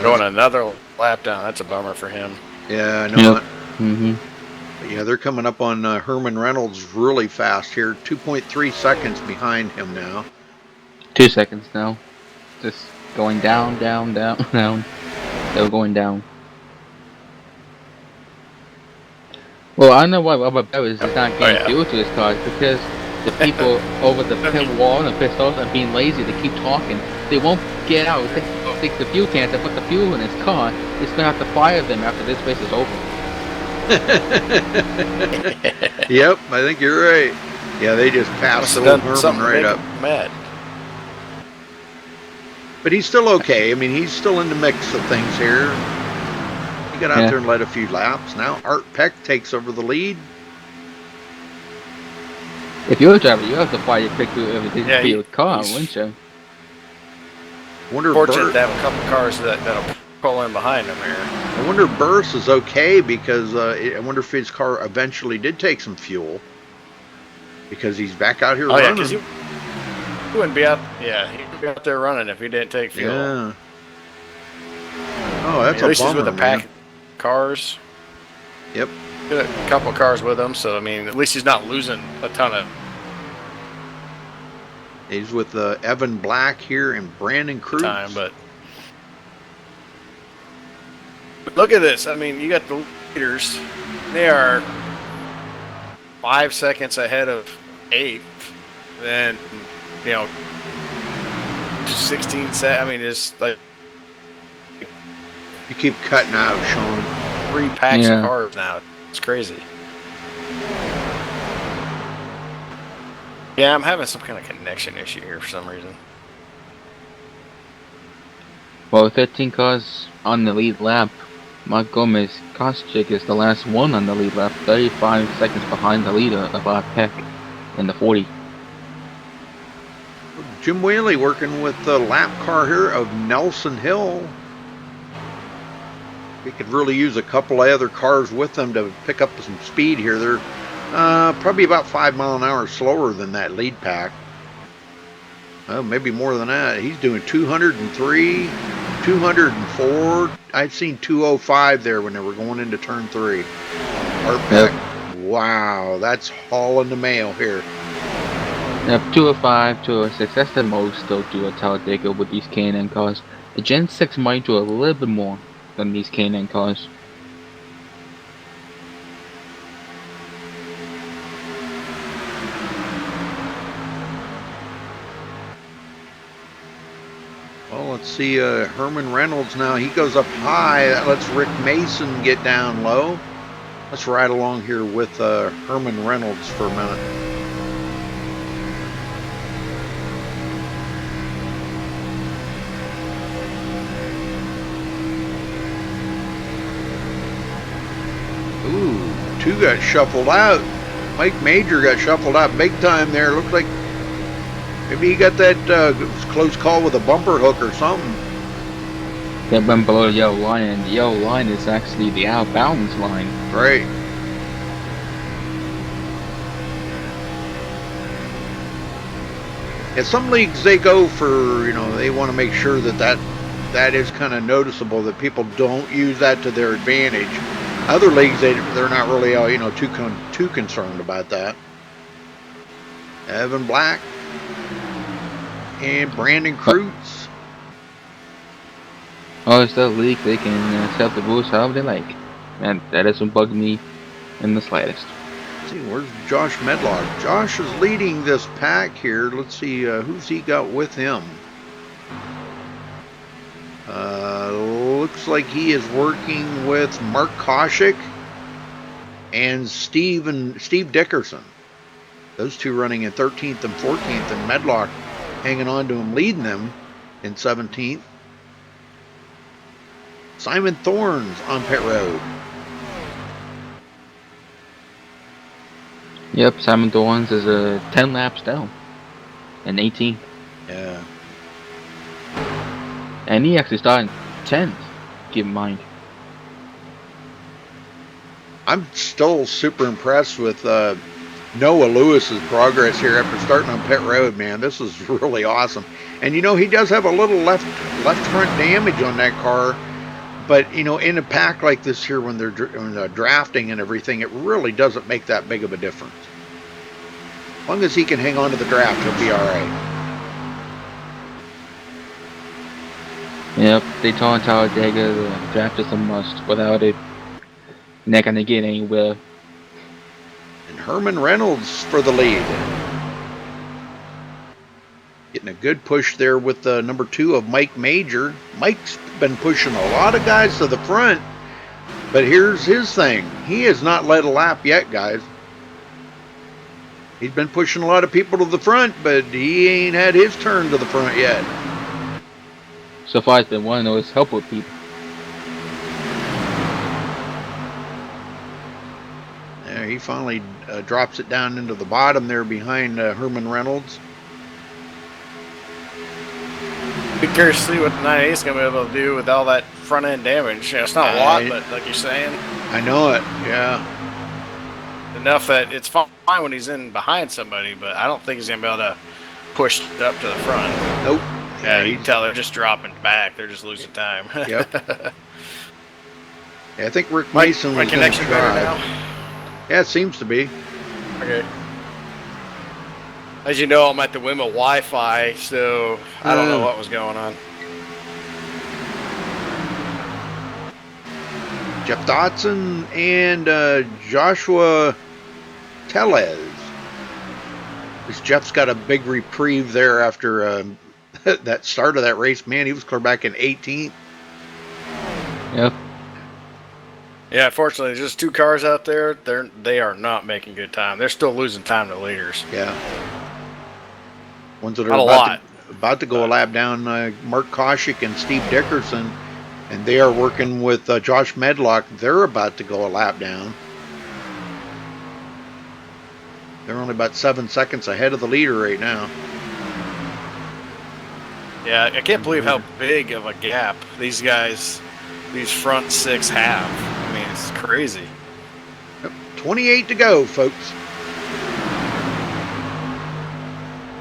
Going another lap down. That's a bummer for him. Yeah, I know. Yep. Mm-hmm. Yeah, they're coming up on Herman Reynolds really fast here. 2.3 seconds behind him now. 2 seconds now. Just going down, down, down, down. Still going down. Well, I know why Robert Barris is not getting fuel to his cars, because the people over the pit wall and pit stalls are being lazy. They keep talking. They won't get out, take the fuel cans and put the fuel in his car. He's gonna have to fire them after this race is over. Yep, I think you're right. Yeah, they just passed the old Herman right up. Mad. But he's still okay. I mean, he's still in the mix of things here. He got out there and led a few laps. Now Art Peck takes over the lead. If you're a driver, you have to fire your pick through everything for your car, wouldn't you? Wonder fortunate to have a couple cars that'll pull in behind him here. I wonder if Burris is okay, because I wonder if his car eventually did take some fuel, because he's back out here running. Yeah, because he wouldn't be out. Yeah, he would be out there running if he didn't take fuel. Yeah. Oh, that's at least a bummer, he's with a pack of cars. Yep. Got a couple of cars with him, so I mean, at least he's not losing a ton of. He's with Evan Black here and Brandon Cruz. But look at this. I mean, you got the leaders. They are 5 seconds ahead of 8th. Then, 16 seconds. I mean, it's like you keep cutting out, Sean. 3 packs of cars now. It's crazy. Yeah, I'm having some kind of connection issue here for some reason. Well, 13 cars on the lead lap. Mark Gomez Koscheck is the last one on the lead lap, 35 seconds behind the leader of Art Peck in the 40. Jim Whaley working with the lap car here of Nelson Hill. We could really use a couple of other cars with them to pick up some speed here. They're probably about 5 miles an hour slower than that lead pack. Oh, maybe more than that. He's doing 203, 204. I'd seen 205 there when they were going into turn 3. Art Peck. Wow, that's hauling the mail here. Yep, 205, 206. That's the most they'll do at Talladega with these K&N cars. The Gen 6 might do a little bit more than these K&N cars. Well, let's see, Herman Reynolds now. He goes up high. That lets Rick Mason get down low. Let's ride along here with Herman Reynolds for a minute. Ooh, 2 got shuffled out. Mike Major got shuffled out big time there. Looks like maybe he got that close call with a bumper hook or something. That went below the yellow line, and the yellow line is actually the out of bounds line. Right. Yeah, some leagues they go for, they want to make sure that is kind of noticeable, that people don't use that to their advantage. Other leagues, they're not really, too concerned about that. Evan Black and Brandon Cruz. Oh, it's that league. They can set the rules however they like. And that doesn't bug me in the slightest. Let's see, where's Josh Medlock? Josh is leading this pack here. Let's see, who's he got with him? Looks like he is working with Mark Koscheck and Steve Dickerson. Those two running in 13th and 14th, and Medlock hanging on to him, leading them in 17th. Simon Thorne's on pit road. Yep, Simon Thorne's is 10 laps down and 18th. Yeah. And he actually started 10th, keep in mind. I'm still super impressed with Noah Lewis's progress here after starting on pit road, man. This is really awesome. And he does have a little left left front damage on that car. But, you know, in a pack like this here, when they're drafting and everything, it really doesn't make that big of a difference. As long as he can hang on to the draft, he'll be all right. Yep, Daytona Talladega, the draft is a must. Without it, not gonna get anywhere. And Herman Reynolds for the lead. Getting a good push there with the number 2 of Mike Major. Mike's been pushing a lot of guys to the front, but here's his thing. He has not led a lap yet, guys. He's been pushing a lot of people to the front, but he ain't had his turn to the front yet. So far, it's been one of those helpful people. There, he finally drops it down into the bottom there behind Herman Reynolds. Be curious to see what the 988 is going to be able to do with all that front end damage. You know, it's not a lot, but like you're saying, I know it. Yeah. Enough that it's fine when he's in behind somebody, but I don't think he's going to be able to push up to the front. Nope. Yeah, you can tell they're just dropping back. They're just losing time. Yep. Yeah, I think Rick Mason was going to try. Better now? Yeah, it seems to be. Okay. As you know, I'm at the whim of Wi-Fi, so I don't know what was going on. Jeff Dotson and Joshua Tellez. Because Jeff's got a big reprieve there after that start of that race. Man, he was clear back in 18th. Yep. Yeah, unfortunately, there's just 2 cars out there. They are not making good time. They're still losing time to leaders. Yeah. Ones that Not are about to go a lap down, Mark Koshik and Steve Dickerson, and they are working with Josh Medlock. They're about to go a lap down. They're only about 7 seconds ahead of the leader right now. Yeah, I can't believe how big of a gap these guys, these front 6 have. I mean, it's crazy. Yep, 28 to go, folks.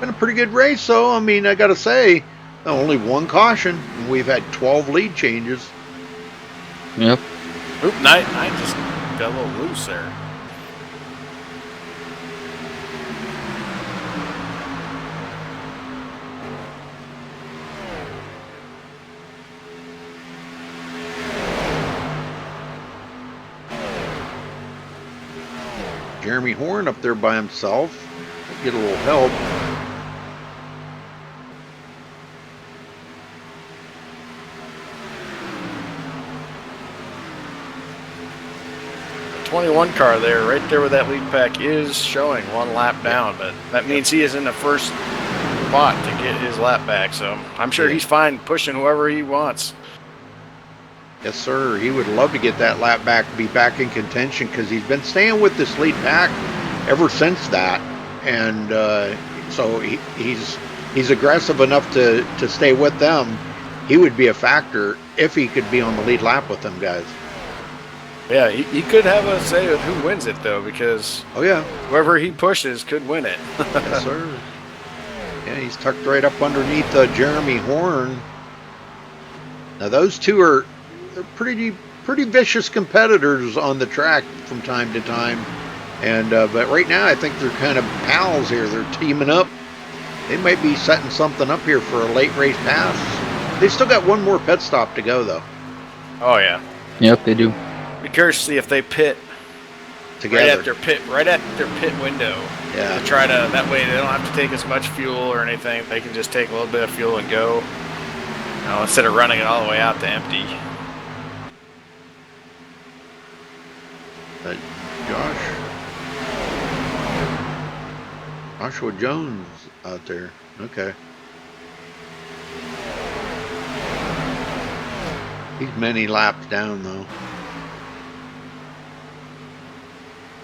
Been a pretty good race, though. I mean, I got to say, only 1 caution. We've had 12 lead changes. Yep. Oop, Knight just got a little loose there. Jeremy Horn up there by himself. Get a little help. The 21 car there, right there where that lead pack is showing 1 lap down, but that means he is in the first spot to get his lap back, so I'm sure he's fine pushing whoever he wants. Yes, sir. He would love to get that lap back, be back in contention, because he's been staying with this lead pack ever since that, and so he's aggressive enough to stay with them. He would be a factor if he could be on the lead lap with them guys. Yeah, he could have a say of who wins it, though, because whoever he pushes could win it. Yes, sir. Yeah, he's tucked right up underneath Jeremy Horn. Now those two are pretty vicious competitors on the track from time to time, and but right now I think they're kind of pals here. They're teaming up. They might be setting something up here for a late race pass. They still got 1 more pit stop to go, though. Oh yeah. Yep, they do. Be curious to see if they pit together right at their pit window. Yeah. To try to, that way they don't have to take as much fuel or anything. They can just take a little bit of fuel and go. You know, instead of running it all the way out to empty. Joshua Jones out there. Okay. He's many laps down, though.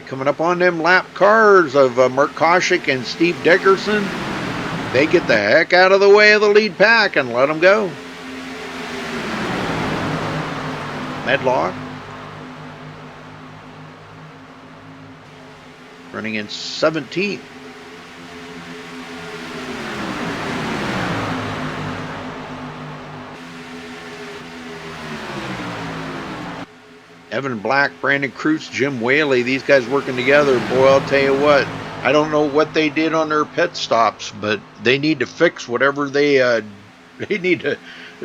Coming up on them lap cars of Mark Koshik and Steve Dickerson. They get the heck out of the way of the lead pack and let them go. Medlock running in 17th. Evan Black, Brandon Cruz, Jim Whaley, these guys working together. Boy, I'll tell you what, I don't know what they did on their pit stops, but they need to fix whatever they need to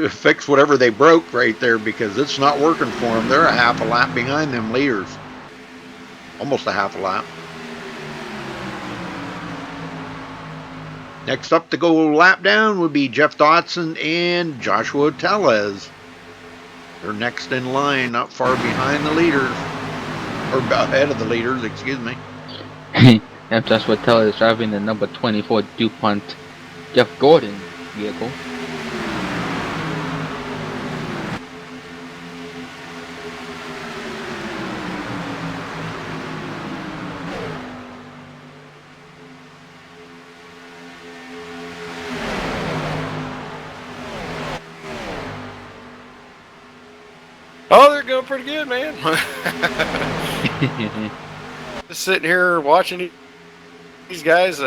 fix whatever they broke right there, because it's not working for them. They're a half a lap behind them leaders. Almost a half a lap. Next up to go lap down would be Jeff Dotson and Joshua Tellez. They're next in line, not far behind the leaders. Or ahead of the leaders, excuse me. And Joshua Tellez is driving the number 24 DuPont Jeff Gordon vehicle. Oh, they're going pretty good, man. Just sitting here watching these guys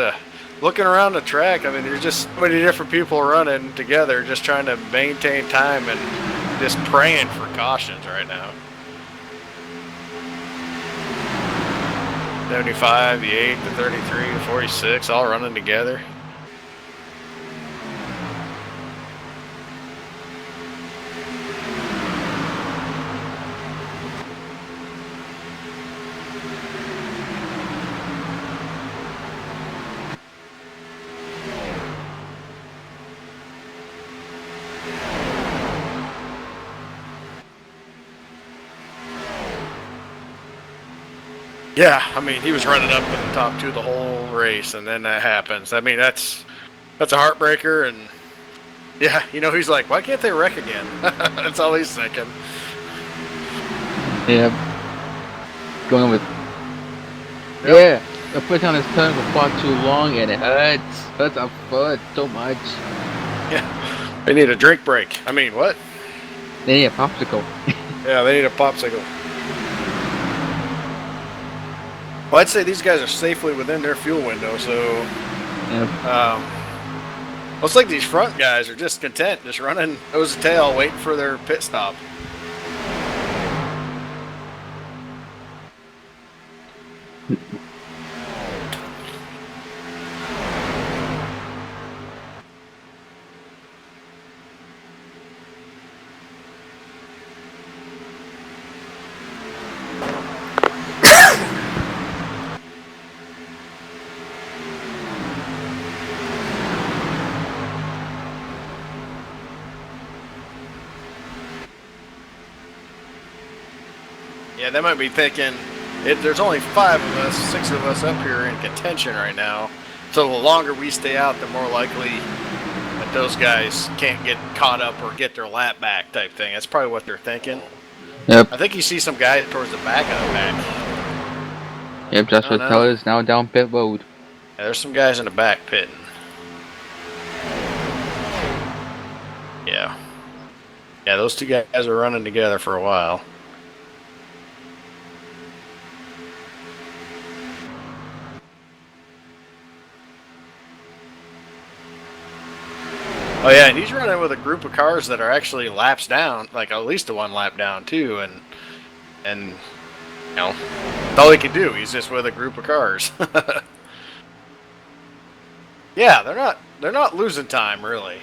looking around the track. I mean, there's just so many different people running together, just trying to maintain time and just praying for cautions right now. 75, the 8, the 33, the 46, all running together. Yeah, I mean, he was running up in the top two the whole race, and then that happens. I mean, that's a heartbreaker, and yeah, you know, he's like, why can't they wreck again? That's all he's thinking. Yeah. Going with. Yep. Yeah, the foot on his turn for far too long, and it hurts. Hurts our foot so much. Yeah, they need a drink break. I mean, what? They need a popsicle. Yeah, they need a popsicle. Well, I'd say these guys are safely within their fuel window, so looks like these front guys are just content, just running nose to tail, waiting for their pit stop. Yeah, they might be thinking, there's only 5 of us, 6 of us up here in contention right now. So the longer we stay out, the more likely that those guys can't get caught up or get their lap back type thing. That's probably what they're thinking. Yep. I think you see some guys towards the back of the pack. Yep, Joshua Tellez now down pit road. Yeah, there's some guys in the back pitting. Yeah. Yeah, those two guys are running together for a while. Oh yeah, and he's running with a group of cars that are actually laps down, like at least a 1 lap down too, and you know, that's all he can do. He's just with a group of cars. Yeah, they're not losing time really.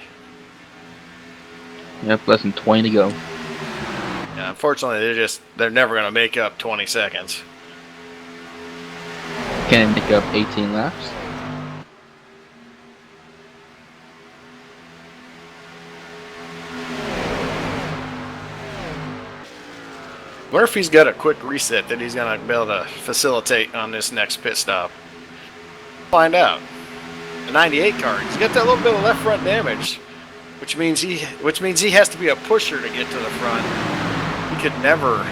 Yep, less than 20 to go. Yeah, unfortunately, they're never going to make up 20 seconds. Can make up 18 laps. Wonder if he's got a quick reset that he's going to be able to facilitate on this next pit stop. Find out. The 98 car, he's got that little bit of left front damage, which means he has to be a pusher to get to the front. He could never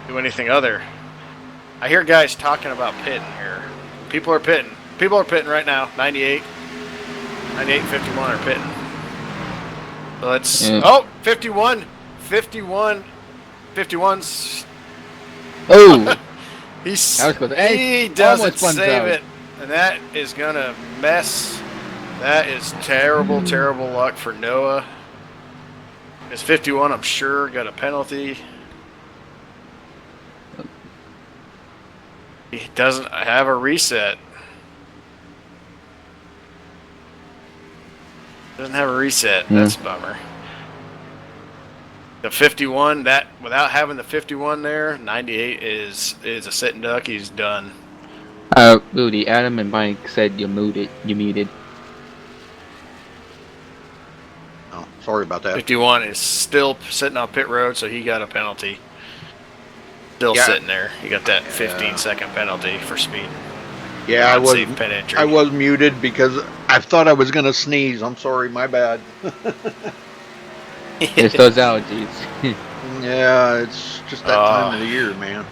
do anything other. I hear guys talking about pitting here. People are pitting. People are pitting right now. 98 and 51 are pitting. So let's. Yeah. Oh, 51. 51's. Oh! He Hey, doesn't save it. And that is going to mess. That is terrible, terrible luck for Noah. His 51, I'm sure, got a penalty. doesn't have a reset. Doesn't have a reset. That's a bummer. The 51, that without having the 51 there, 98 is a sitting duck. He's done. Rudy, Adam and Mike said you're muted. Oh, sorry about that. 51 is still sitting on pit road, so he got a penalty. Still sitting there. He got that 15-second penalty for speed. Yeah, Unsafe pit entry. I was muted because I thought I was gonna sneeze. I'm sorry, my bad. It's those allergies. Yeah, it's just that time of the year, man.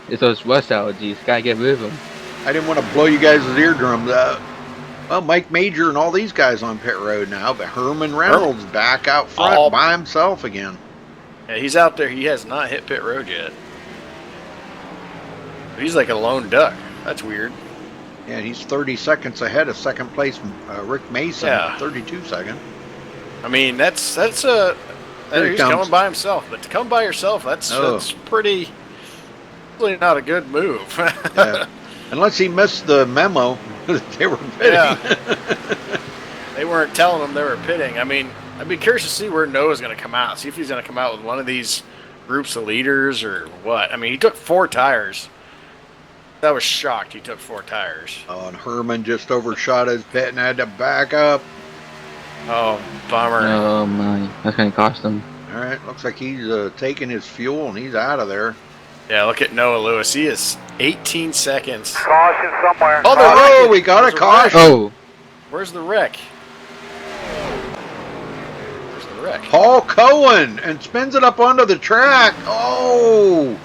It's those rust allergies. Gotta get rid of them. I didn't want to blow you guys' eardrums out. Well, Mike Major and all these guys on pit road now, but Herman Reynolds back out front by himself again. Yeah, he's out there. He has not hit pit road yet. He's like a lone duck. That's weird. Yeah, he's 30 seconds ahead of second place Rick Mason. Yeah. 32 seconds. I mean, he's coming by himself. But to come by yourself, that's pretty. Really not a good move. Yeah. Unless he missed the memo that they were pitting. Yeah. They weren't telling him they were pitting. I mean, I'd be curious to see where Noah's going to come out. See if he's going to come out with one of these groups of leaders or what. I mean, he took 4 tires. I was shocked he took 4 tires. Oh, and Herman just overshot his pit and had to back up. Oh, bummer. Oh my, that's gonna cost him. All right, looks like he's taking his fuel and he's out of there. Yeah, look at Noah Lewis. He is 18 seconds. Caution somewhere. Oh, we got a caution. Oh. Where's the wreck? Where's the wreck? Paul Cohen and spins it up onto the track. Oh.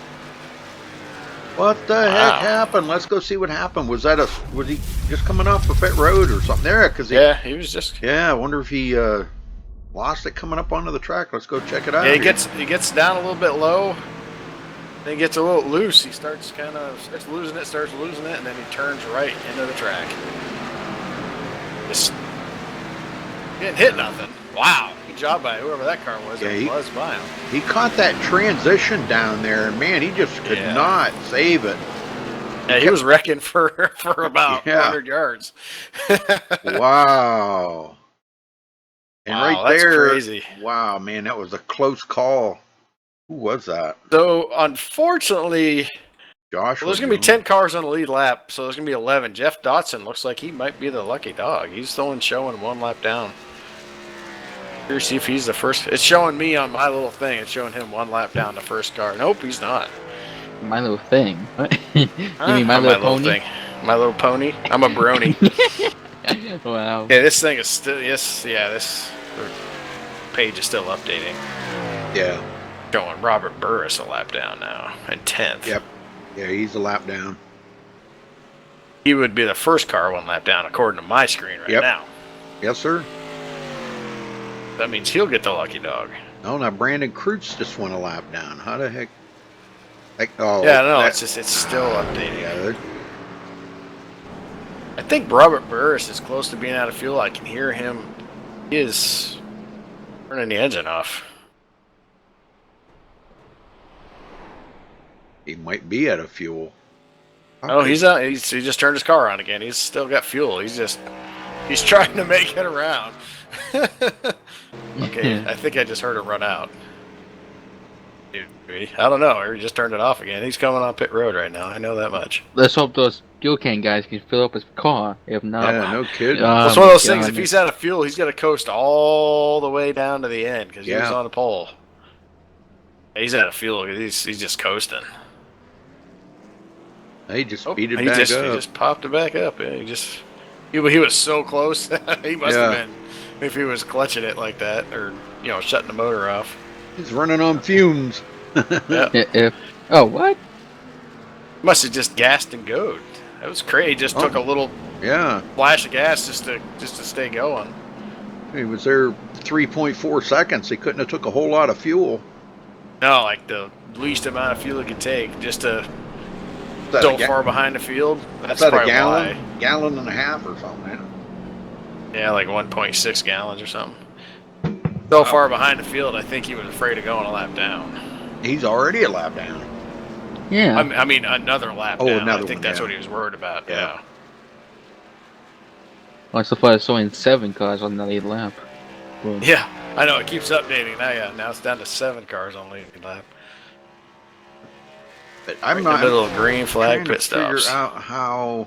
What the heck happened? Let's go see what happened. Was he just coming off for pit road or something there? He was just. Yeah, I wonder if he lost it coming up onto the track. Let's go check it out. Yeah, he gets down a little bit low. Then he gets a little loose. He starts losing it, and then he turns right into the track. Just didn't hit nothing. Wow. Good job by whoever that car was. Yeah, He buzzed by him. He caught that transition down there, and man, he just could not save it. Yeah, he was wrecking for about 100 yards. Wow. And wow, right there, that's crazy. Wow, man, that was a close call. Who was that? So, unfortunately, Josh. there's going to be 10 cars on the lead lap, so there's going to be 11. Jeff Dotson looks like he might be the lucky dog. He's the one showing 1 lap down. Here, see if he's the first. It's showing me on my little thing. It's showing him 1 lap down the first car. Nope, he's not. My little thing. You mean my little pony? Thing. My little pony? I'm a brony. Wow. Yeah, this thing is still. This page is still updating. Yeah. Showing Robert Burris a lap down now in 10th. Yep. Yeah, he's a lap down. He would be the first car 1 lap down according to my screen right now. Yes, sir. That means he'll get the lucky dog. Oh, now Brandon Kreutz just went a lap down. How the heck? Oh, yeah, no, it's still updating. Yeah, I think Robert Burris is close to being out of fuel. I can hear him. He is turning the engine off. he might be out of fuel. Oh, he's out. He just turned his car on again. He's still got fuel. He's trying to make it around. Okay, I think I just heard it run out. I don't know. Or he just turned it off again. He's coming on pit road right now. I know that much. Let's hope those fuel can guys can fill up his car. If not, yeah, no kidding. It's one of those things. If he's out of fuel, he's got to coast all the way down to the end because he was on the pole. He's out of fuel. He's just coasting. He just speeded back up. He just popped it back up. Yeah, he was so close. He must have been, if he was clutching it like that, or shutting the motor off. He's running on fumes. Oh, what? Must have just gassed and goed. That was crazy. He just took a little flash of gas just to stay going. He was there 3.4 seconds. He couldn't have took a whole lot of fuel. No, like the least amount of fuel he could take just to so far behind the field. That's that probably a gallon? why. Gallon and a half or something. Yeah, like 1.6 gallons or something. So far behind the field, I think he was afraid of going a lap down. He's already a lap down. Yeah. I mean, another lap Oh, down. another I think one, that's yeah. what he was worried about. Yeah. Yeah. Well, so far, it's only 7 cars on the lead lap. Well, Yeah, I know. It keeps updating now. Yeah, now it's down to 7 cars on lead lap. But Right I'm in not the middle of green flag trying to pit figure stops. out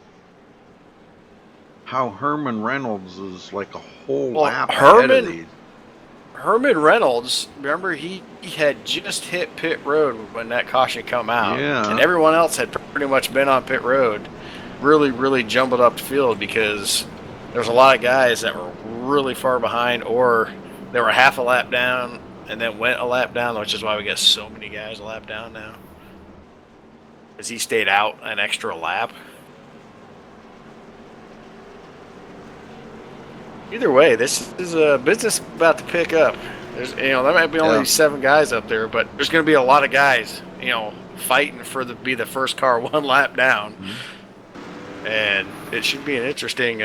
how Herman Reynolds is like a whole Well, lap ahead of these. Herman Reynolds, remember he had just hit pit road when that caution come out. Yeah. And everyone else had pretty much been on pit road. Really, really jumbled up the field because there's a lot of guys that were really far behind, or they were half a lap down and then went a lap down, which is why we got so many guys a lap down now. Because he stayed out an extra lap. Either way, this is a business about to pick up. There's, there might be only 7 guys up there, but there's going to be a lot of guys, fighting for be the first car 1 lap down. Mm-hmm. And it should be an interesting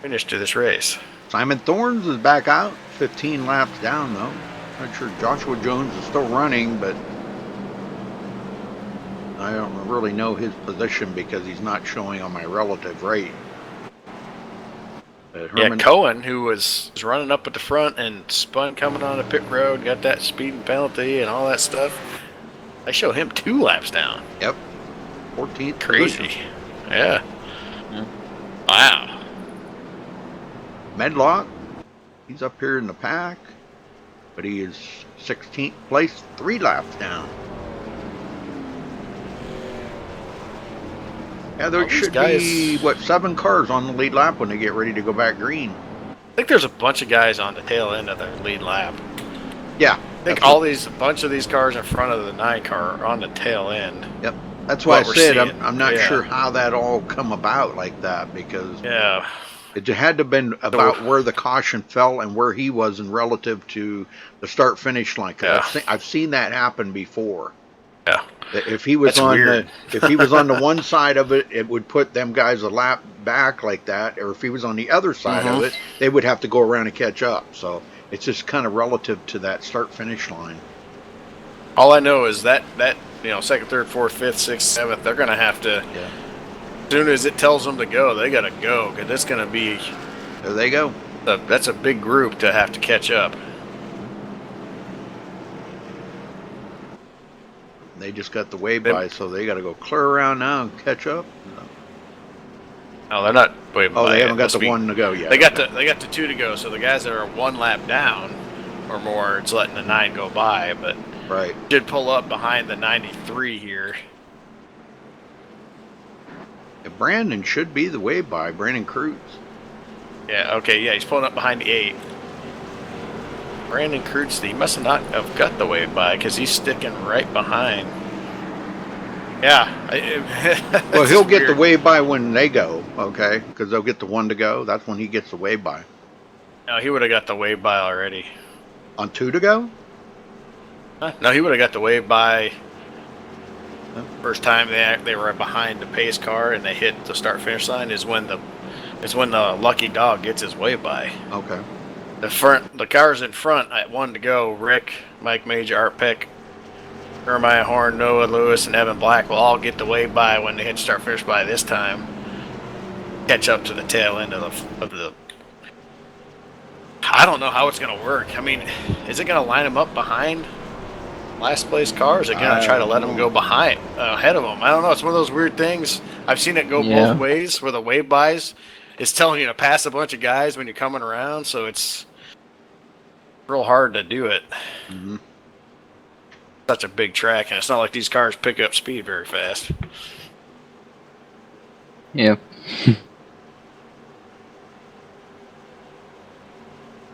finish to this race. Simon Thorns is back out, 15 laps down though. Not sure Joshua Jones is still running, but I don't really know his position because he's not showing on my relative rate. Yeah, Cohen, who was running up at the front and spun coming on the pit road, got that speeding penalty and all that stuff. I show him 2 laps down. Yep. 14th. Crazy. Position. Yeah. Wow. Medlock, he's up here in the pack, but he is 16th place, 3 laps down. Yeah, there should be, 7 cars on the lead lap when they get ready to go back green. I think there's a bunch of guys on the tail end of their lead lap. Yeah. I think a bunch of these cars in front of the 9 car are on the tail end. Yep. That's why I said I'm not sure how that all come about like that, because it had to have been about where the caution fell and where he was in relative to the start-finish line. I've seen that happen before. Yeah. If he was if he was on the one side of it, it would put them guys a lap back like that. Or if he was on the other side of it, they would have to go around and catch up. So it's just kind of relative to that start-finish line. All I know is that second, third, fourth, fifth, sixth, seventh, they're going to have to. Yeah. As soon as it tells them to go, they got to go, because it's going to be. There they go. That's a big group to have to catch up. They just got the way by, so they got to go clear around now and catch up. No, they're not way by. Oh, they haven't got the 1 to go yet. They got the 2 to go. So the guys that are 1 lap down or more, it's letting the 9 go by, but should pull up behind the 93 here. Yeah, Brandon should be the way by, Brandon Cruz. Yeah. Okay. Yeah, he's pulling up behind the 8. Brandon Kurtz, he must not have got the way by because he's sticking right behind. Yeah. Well, he'll get the way by when they go, okay? Because they'll get the 1 to go. That's when he gets the way by. No, he would have got the way by already. On 2 to go? No, he would have got the way by. First time they were behind the pace car and they hit the start finish line is when the lucky dog gets his way by. Okay. The cars in front at 1 to go, Rick, Mike Major, Art Peck, Jeremiah Horn, Noah Lewis, and Evan Black will all get the way by when they hit start finish by this time. Catch up to the tail end of the. I don't know how it's going to work. I mean, is it going to line them up behind last place car? Or is it going to try to let them go ahead of them? I don't know. It's one of those weird things. I've seen it go both ways where the wave bys. It's telling you to pass a bunch of guys when you're coming around, so it's real hard to do it. Mm-hmm. Such a big track, and it's not like these cars pick up speed very fast. Yeah.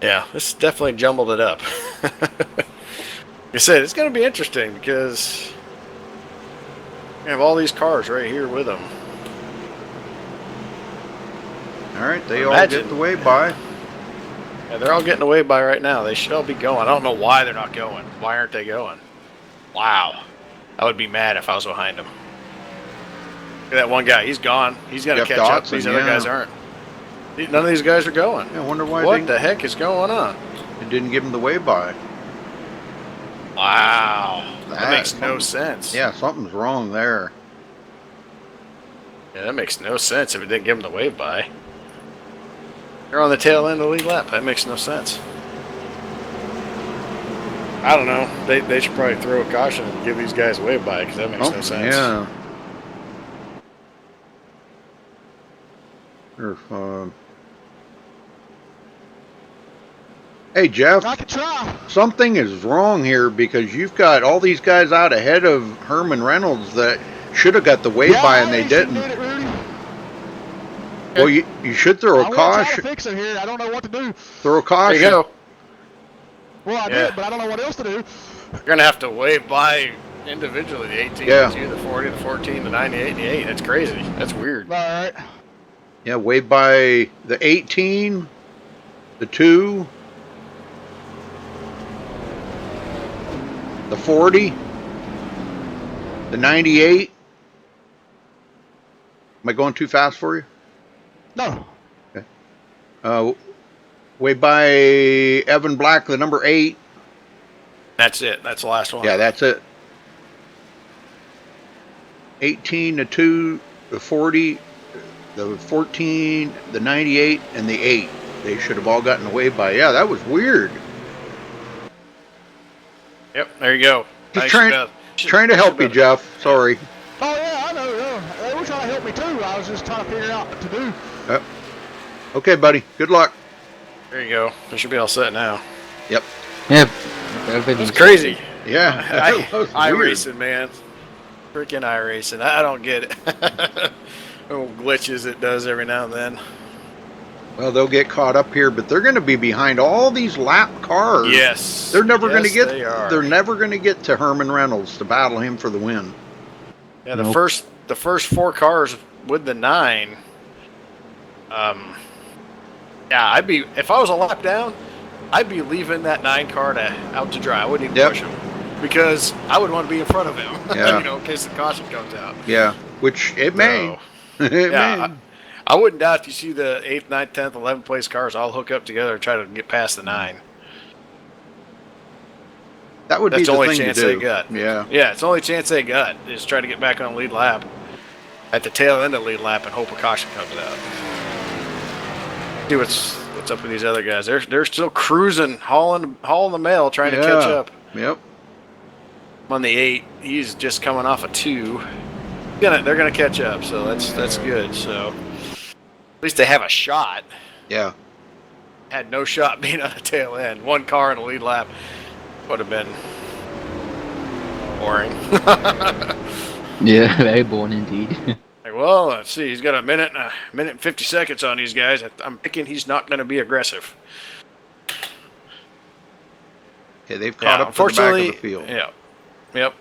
Yeah, this definitely jumbled it up. Like I said, it's going to be interesting because you have all these cars right here with them. All right, they all get the way by. Yeah, they're all getting away by right now. They should all be going. I don't know why they're not going. Why aren't they going? Wow. I would be mad if I was behind them. Look at that one guy. He's gone. He's going to catch up. These other guys aren't. None of these guys are going. I wonder why. What the heck is going on? It didn't give him the way by. Wow. That makes no sense. Yeah, something's wrong there. Yeah, that makes no sense if it didn't give him the wave by. They're on the tail end of the lead lap. That makes no sense. I don't know. They should probably throw a caution and give these guys a wave by because that makes no sense. Yeah. Hey Jeff, I could try. something is wrong here because you've got all these guys out ahead of Herman Reynolds that should have got the wave by and they didn't. Did it, Rudy. Well, you should throw a I want to try to caution. fix it here. I don't know what to do. Throw a caution. There you go. Well, I did, but I don't know what else to do. You're going to have to wave by individually the 18, Yeah. the 2, the 40, the 14, the 98, and the 8. That's crazy. That's weird. All right. Yeah, wave by the 18, the 2, the 40, the 98. Am I going too fast for you? No. Okay. Way by Evan Black, the number 8. That's it. That's the last one. Yeah, that's it. 18, the 2, the 40, the 14, the 98, and the 8. They should have all gotten away by. Yeah, that was weird. Yep, there you go. Just trying to help you, Jeff. Sorry. Oh, yeah, I know. They were trying to help me, too. I was just trying to figure out what to do. Yep. Okay, buddy. Good luck. There you go. They should be all set now. Yep. Yeah. It's crazy. Yeah. iRacing, man. Freaking iRacing. I don't get it. Little glitches it does every now and then. Well, they'll get caught up here, but they're going to be behind all these lap cars. Yes. They're never going to get. They are. They're never going to get to Herman Reynolds to battle him for the win. Yeah, the first 4 cars with the 9. Yeah, I'd be, if I was a lap down, I'd be leaving that 9 car out to dry. I wouldn't even push him because I would want to be in front of him. Yeah. You know, in case the caution comes out. Yeah, which it may. It may. I wouldn't doubt if you see the 8th, 9th, 10th, 11th place cars all hook up together and try to get past the 9. That would That's be the only thing chance to do. they got. Yeah. Yeah, it's the only chance they got is try to get back on the lead lap at the tail end of the lead lap and hope a caution comes out. See what's up with these other guys. They're still cruising, hauling the mail, trying to catch up. Yep. I'm on the 8. He's just coming off a 2. They're gonna catch up, so that's good. So at least they have a shot. Yeah. Had no shot being on the tail end. 1 car in the lead lap would have been boring. Yeah, very boring indeed. Like, well, let's see. He's got a minute and 50 seconds on these guys. I'm thinking he's not going to be aggressive. Okay, they've caught up to the back of the field. Yeah. Yep.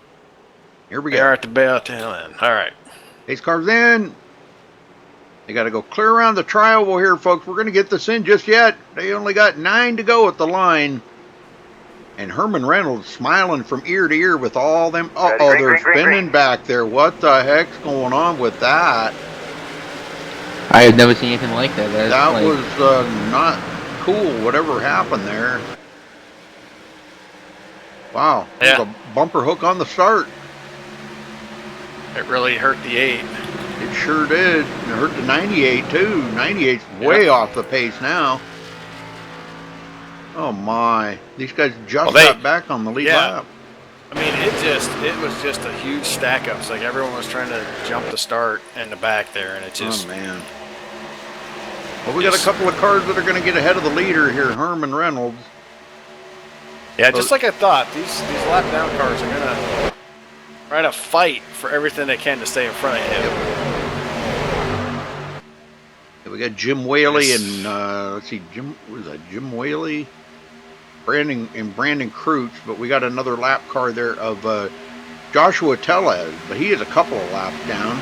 Here we They go. are at the tail end. All right. Ace car's in. They got to go clear around the tri-oval here, folks. We're going to get this in just yet. They only got 9 to go at the line. And Herman Reynolds smiling from ear to ear with all them. Uh-oh, they're spinning back there. What the heck's going on with that? I have never seen anything like that. That was not cool, whatever happened there. Wow. Yeah. There's a bumper hook on the start. It really hurt the 8. It sure did. It hurt the 98 too. 98's way off the pace now. Oh my. These guys just got back on the lead lap. I mean, it was just a huge stack up. It's like everyone was trying to jump the start and the back there, and it just. Oh man. Well, we got a couple of cars that are going to get ahead of the leader here, Herman Reynolds. Yeah, just like I thought, these lap down cars are going to try to fight for everything they can to stay in front of him. Yeah, we got Jim Whaley and let's see, Jim Whaley, Brandon Kreutz, but we got another lap car there of Joshua Tellez, but he is a couple of laps down.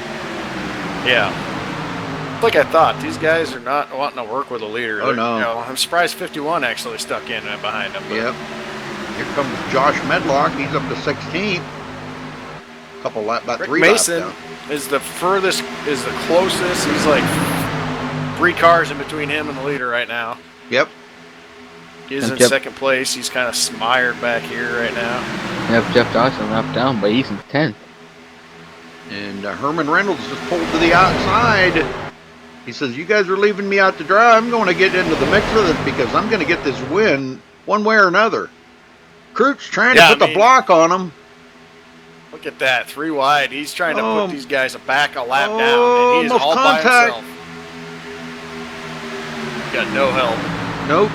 Yeah. Like I thought, these guys are not wanting to work with a leader. Oh, no. You know, I'm surprised 51 actually stuck in behind him. Yep. Here comes Josh Medlock. He's up to 16th. Couple lap, about Rick 3 Mason laps down. is the furthest, is the closest. He's like 3 cars in between him and the leader right now. Yep. He's in Jeff- second place. He's kind of mired back here right now. Yep, Jeff Dawson left down, but he's in 10th. And Herman Reynolds just pulled to the outside. He says, you guys are leaving me out to dry. I'm going to get into the mix of this because I'm going to get this win one way or another. Kreutz trying to put the block on him. Look at that, 3 wide. He's trying to put these guys back a lap down, and he is almost all contact. by himself. Got no help. Nope.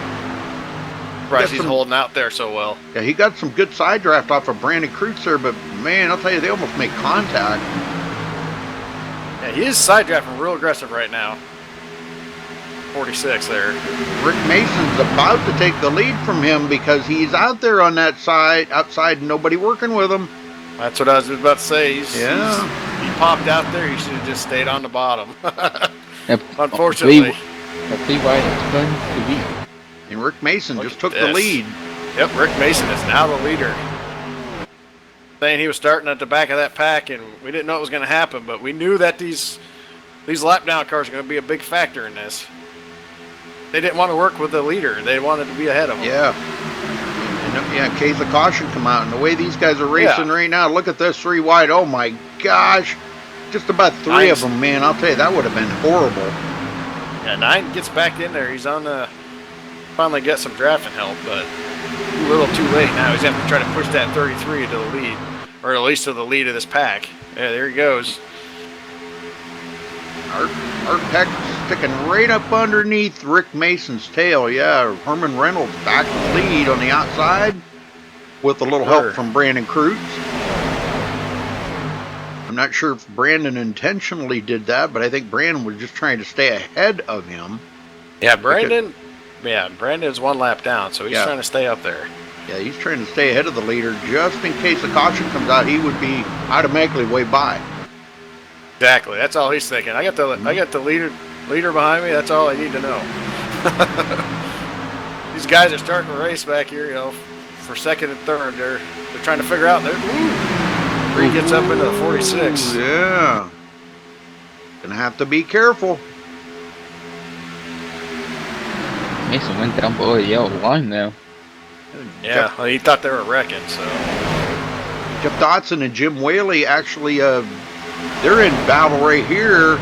Surprised he's holding out there so well. Yeah, he got some good side draft off of Brandon Kreutz there, but man, I'll tell you, they almost make contact. Yeah, he is side drafting real aggressive right now. 46 there. Rick Mason's about to take the lead from him because he's out there on that side, outside, and nobody working with him. That's what I was about to say. He popped out there. He should have just stayed on the bottom. Unfortunately. A 3 wide is fun to beat. And Rick Mason just took the lead. Yep, Rick Mason is now the leader. Saying he was starting at the back of that pack, and we didn't know it was going to happen, but we knew that these lap down cars are going to be a big factor in this. They didn't want to work with the leader. They wanted to be ahead of him. Yeah. And, yeah, K's of caution come out. And the way these guys are racing right now, look at this 3 wide. Oh, my gosh. Just about 3 of them, man. I'll tell you, that would have been horrible. Yeah, 9 gets back in there. He's on the... Finally get some drafting help, but a little too late now. He's having to try to push that 33 to the lead, or at least to the lead of this pack. Yeah, there he goes. Art Peck sticking right up underneath Rick Mason's tail. Yeah, Herman Reynolds back in the lead on the outside with a little help from Brandon Kreutz. I'm not sure if Brandon intentionally did that, but I think Brandon was just trying to stay ahead of him. Yeah, Brandon. Yeah, Brandon's 1 lap down, so he's trying to stay up there. Yeah, he's trying to stay ahead of the leader just in case a caution comes out. He would be automatically way by. Exactly. That's all he's thinking. I got the leader behind me. That's all I need to know. These guys are starting to race back here, you know, for second and third. They're trying to figure out. He gets up into the 46. Yeah. Gonna have to be careful. Mason went down below the yellow line now. Yeah, well, he thought they were wrecking, so. Jeff Dodson and Jim Whaley actually, they're in battle right here.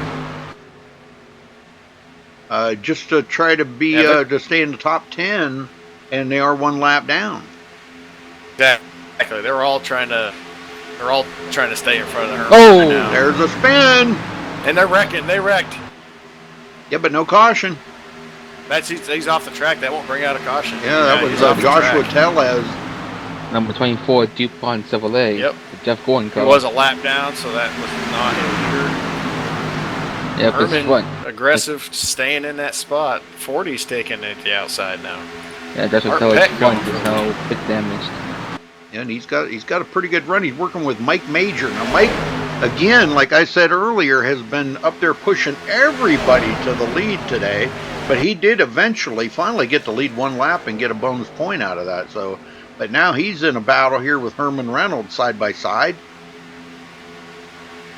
Just to try to be, to stay in the top 10, and they are 1 lap down. Exactly. They're all trying to stay in front of her. Oh, there's a spin. And they're wrecking. They wrecked. Yeah, but no caution. He's off the track. That won't bring out a caution. Yeah, that was Joshua Tellez. Number 24, DuPont Chevrolet. Yep. Jeff Gordon car. It was a lap down, so that was not a leader. Yeah, but aggressive, staying in that spot. 40's taking it the outside now. Yeah, that's what Tellez won. There's no pit damage. Yeah, and he's got a pretty good run. He's working with Mike Major. Now, Mike, again, like I said earlier, has been up there pushing everybody to the lead today. But he did finally get to lead 1 lap and get a bonus point out of that. So, but now he's in a battle here with Herman Reynolds side by side.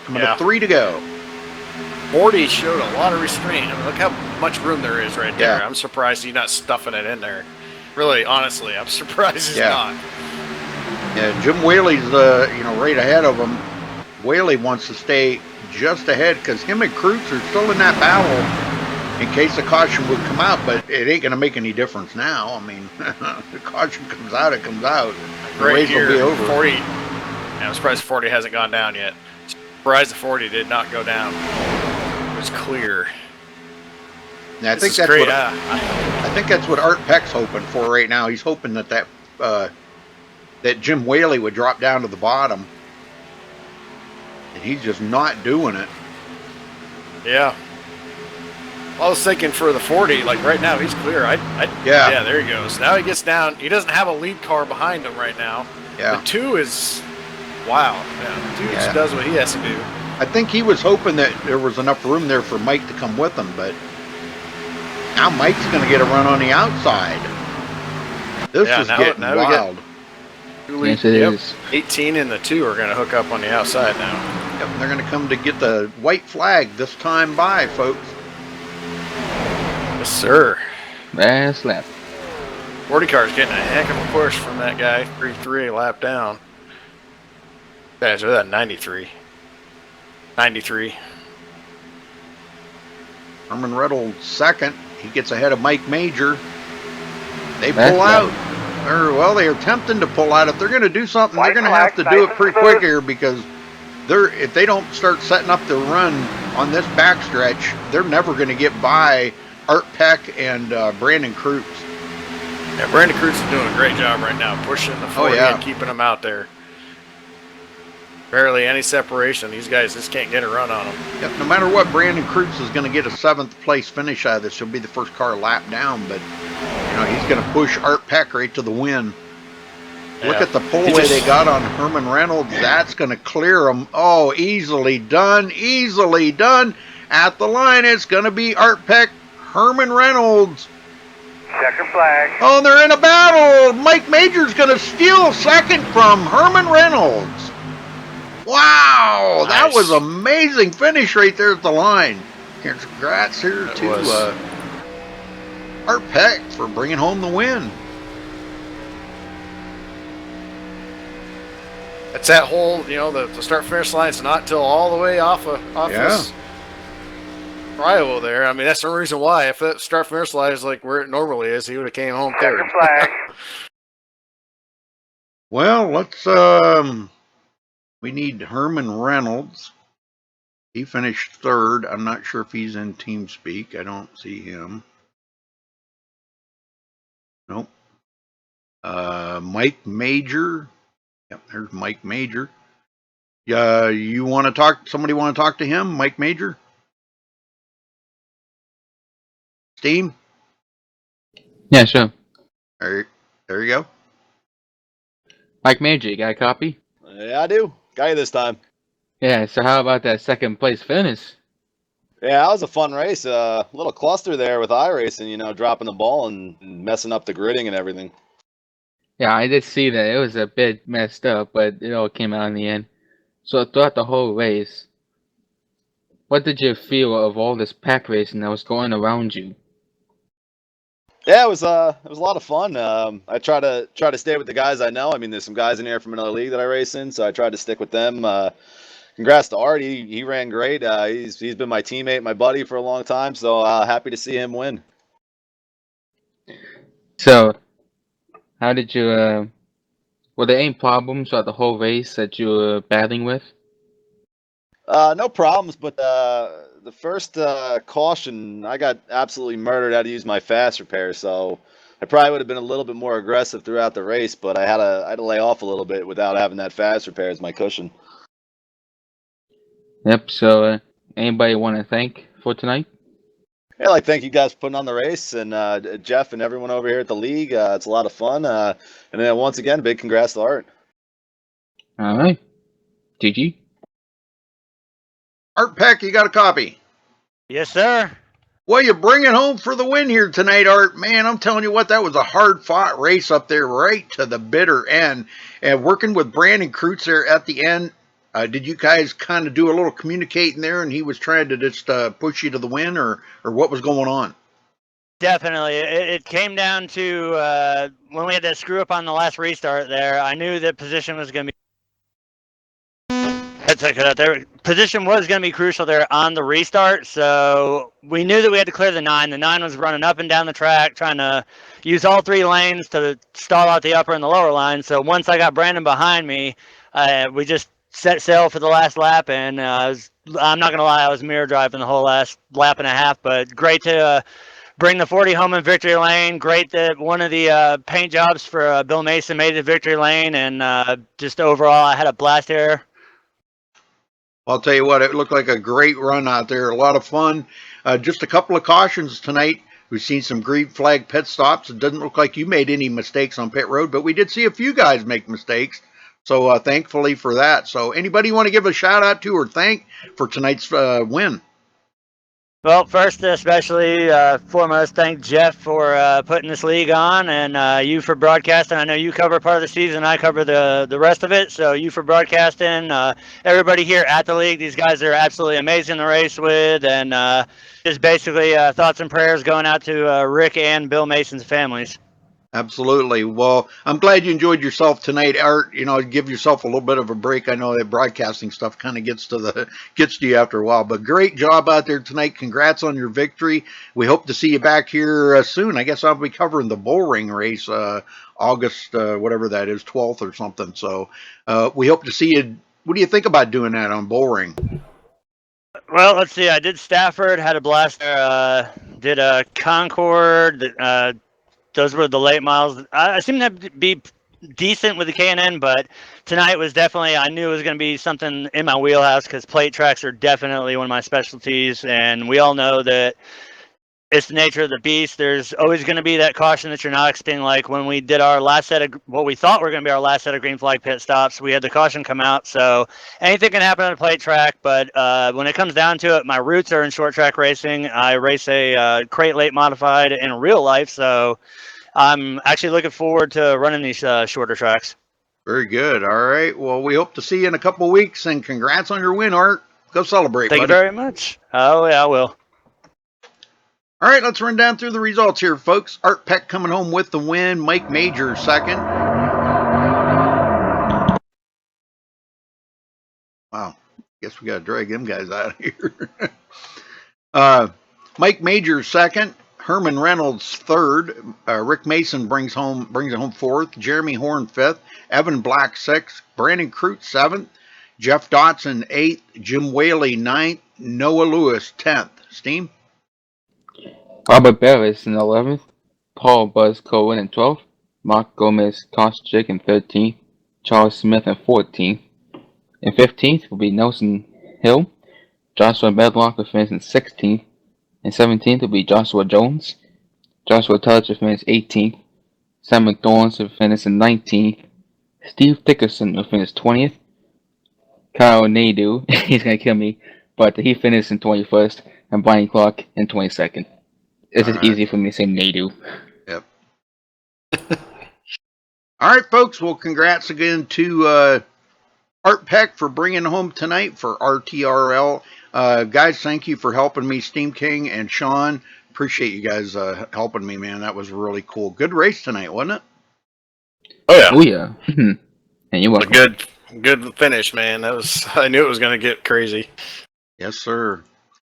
Coming to 3 to go. 40 showed a lot of restraint. I mean, look how much room there is right there. I'm surprised he's not stuffing it in there. Really, honestly, I'm surprised he's not. Yeah, Jim Whaley's right ahead of him. Whaley wants to stay just ahead because him and Kreutz are still in that battle in case the caution would come out, but it ain't going to make any difference now. I mean, the caution comes out, it comes out. The race will be over. 40. Yeah, I'm surprised 40 hasn't gone down yet. Surprised the 40 did not go down. It was clear. Yeah, I think that's what Art Peck's hoping for right now. He's hoping that Jim Whaley would drop down to the bottom. And he's just not doing it. Yeah. I was thinking for the 40, like right now, he's clear. Yeah, there he goes. Now he gets down. He doesn't have a lead car behind him right now. Yeah. The 2 is, wow. Yeah, the 2 just does what he has to do. I think he was hoping that there was enough room there for Mike to come with him, but now Mike's going to get a run on the outside. This is getting wild. Yes, it is. 18 and the 2 are going to hook up on the outside now. Yep, they're going to come to get the white flag this time by, folks. Yes, sir. Last lap. 40 car's getting a heck of a push from that guy. 3-3 lap down. Guys, are that 93? 93. Herman Reynolds second. He gets ahead of Mike Major. They pull out. Or, well, they are attempting to pull out. If they're going to do something, they're going to have to do it pretty quick here because if they don't start setting up their run on this backstretch, they're never going to get by Art Peck and Brandon Kreutz. Yeah, Brandon Kreutz is doing a great job right now, pushing the 40 and keeping them out there. Barely any separation. These guys just can't get a run on them. Yep, no matter what, Brandon Kreutz is going to get a 7th place finish out of this. He'll be the first car lap down, but he's going to push Art Peck right to the win. Yeah. Look at the pull-away they got on Herman Reynolds. That's going to clear them. Oh, easily done. Easily done. At the line, it's going to be Art Peck, Herman Reynolds. Second flag. Oh, they're in a battle. Mike Major's going to steal second from Herman Reynolds. Wow, nice. That was amazing finish right there at the line. Congrats here to Art Peck for bringing home the win. It's that whole, the start-finish line is not till all the way off this Iowa there. I mean, that's the reason why. If that start-finish line is like where it normally is, he would have came home third. Flag. Well, let's we need Herman Reynolds. He finished third. I'm not sure if he's in TeamSpeak. I don't see him. Nope. Mike Major. Yep, there's Mike Major. You want to talk? Somebody want to talk to him? Mike Major? Steam? Yeah, sure. There you go. Mike Major, you got a copy? Yeah, I do. Got you this time. Yeah, so how about that 2nd place finish? Yeah, that was a fun race. A little cluster there with iRacing, dropping the ball and messing up the gridding and everything. Yeah, I did see that. It was a bit messed up, but it all came out in the end. So throughout the whole race, what did you feel of all this pack racing that was going around you? Yeah, it was a lot of fun. I try to stay with the guys I know. I mean, there's some guys in here from another league that I race in, so I tried to stick with them. Congrats to Art. He ran great. He's been my teammate, my buddy for a long time, so happy to see him win. So, how did you, were there any problems throughout the whole race that you were battling with? No problems, but the first caution, I got absolutely murdered. I had to use my fast repair, so I probably would have been a little bit more aggressive throughout the race, but I had to lay off a little bit without having that fast repair as my cushion. Yep, so anybody want to thank for tonight? Yeah, thank you guys for putting on the race, and Jeff and everyone over here at the league. It's a lot of fun. And then once again, big congrats to Art. All right. GG. Art Peck, you got a copy? Yes, sir. Well, you bring it home for the win here tonight, Art. Man, I'm telling you what, that was a hard-fought race up there right to the bitter end. And working with Brandon Kreutz there at the end, did you guys kind of do a little communicating there and he was trying to just push you to the win, or what was going on? Definitely. It came down to when we had to screw up on the last restart there, I knew the position was going to be their position was going to be crucial there on the restart, so we knew that we had to clear the 9. The 9 was running up and down the track, trying to use all 3 lanes to stall out the upper and the lower line. So once I got Brandon behind me, we just set sail for the last lap, and I'm not going to lie, I was mirror driving the whole last lap and a half, but great to bring the 40 home in victory lane. Great that one of the paint jobs for Bill Mason made it victory lane, and just overall, I had a blast here. I'll tell you what, it looked like a great run out there. A lot of fun. Just a couple of cautions tonight. We've seen some green flag pit stops. It doesn't look like you made any mistakes on pit road, but we did see a few guys make mistakes. So thankfully for that. So anybody want to give a shout out to or thank for tonight's win? Well, first, especially foremost, thank Jeff for putting this league on, and you for broadcasting. I know you cover part of the season, I cover the rest of it, so you for broadcasting. Everybody here at the league, these guys are absolutely amazing to race with, and just basically thoughts and prayers going out to Rick and Bill Mason's families. Absolutely. Well, I'm glad you enjoyed yourself tonight, Art. You know, give yourself a little bit of a break. I know that broadcasting stuff kind of gets to you after a while. But great job out there tonight. Congrats on your victory. We hope to see you back here soon. I guess I'll be covering the bull ring race, August whatever that is, 12th or something. So we hope to see you. What do you think about doing that on bull ring? Well, let's see. I did Stafford, had a blast there. Did Concord. Those were the late miles. I seem to be decent with the K&N, but tonight was definitely, I knew it was going to be something in my wheelhouse because plate tracks are definitely one of my specialties, and we all know that it's the nature of the beast. There's always going to be that caution that you're not expecting. Like when we did our last set of what we thought were going to be our last set of green flag pit stops, we had the caution come out. So anything can happen on a plate track. But when it comes down to it, my roots are in short track racing. I race a crate late modified in real life. So I'm actually looking forward to running these shorter tracks. Very good. All right. Well, we hope to see you in a couple of weeks, and congrats on your win, Art. Go celebrate, Thank buddy. you very much. Oh, yeah, I will. All right, let's run down through the results here, folks. Art Peck coming home with the win. Mike Major second. Wow. Guess we got to drag them guys out of here. Mike Major second. Herman Reynolds third. Rick Mason brings it home fourth. Jeremy Horn fifth. Evan Black sixth. Brandon Crute seventh. Jeff Dotson eighth. Jim Whaley ninth. Noah Lewis 10th. Steam? Robert Barris in 11th, Paul Buzz Cohen in 12th, Mark Gomez Koscheck in 13th, Charles Smith in 14th. In 15th will be Nelson Hill. Joshua Medlock will finish in 16th. In 17th will be Joshua Jones. Joshua Tudge will finish 18th. Sam McDonald will finish in 19th. Steve Dickerson will finish 20th. Kyle Nadeau, he's going to kill me, but he finished in 21st. And Brian Clark in 22nd. It's just easy for me to say Nadeau. Yep. All right, folks. Well, congrats again to Art Peck for bringing home tonight for RTRL. Guys, thank you for helping me, Steam King and Sean. Appreciate you guys helping me, man. That was really cool. Good race tonight, wasn't it? Oh yeah. Oh yeah. And you welcome. Good finish, man. I knew it was going to get crazy. Yes, sir.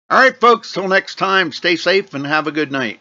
All right, folks. Till next time, stay safe and have a good night.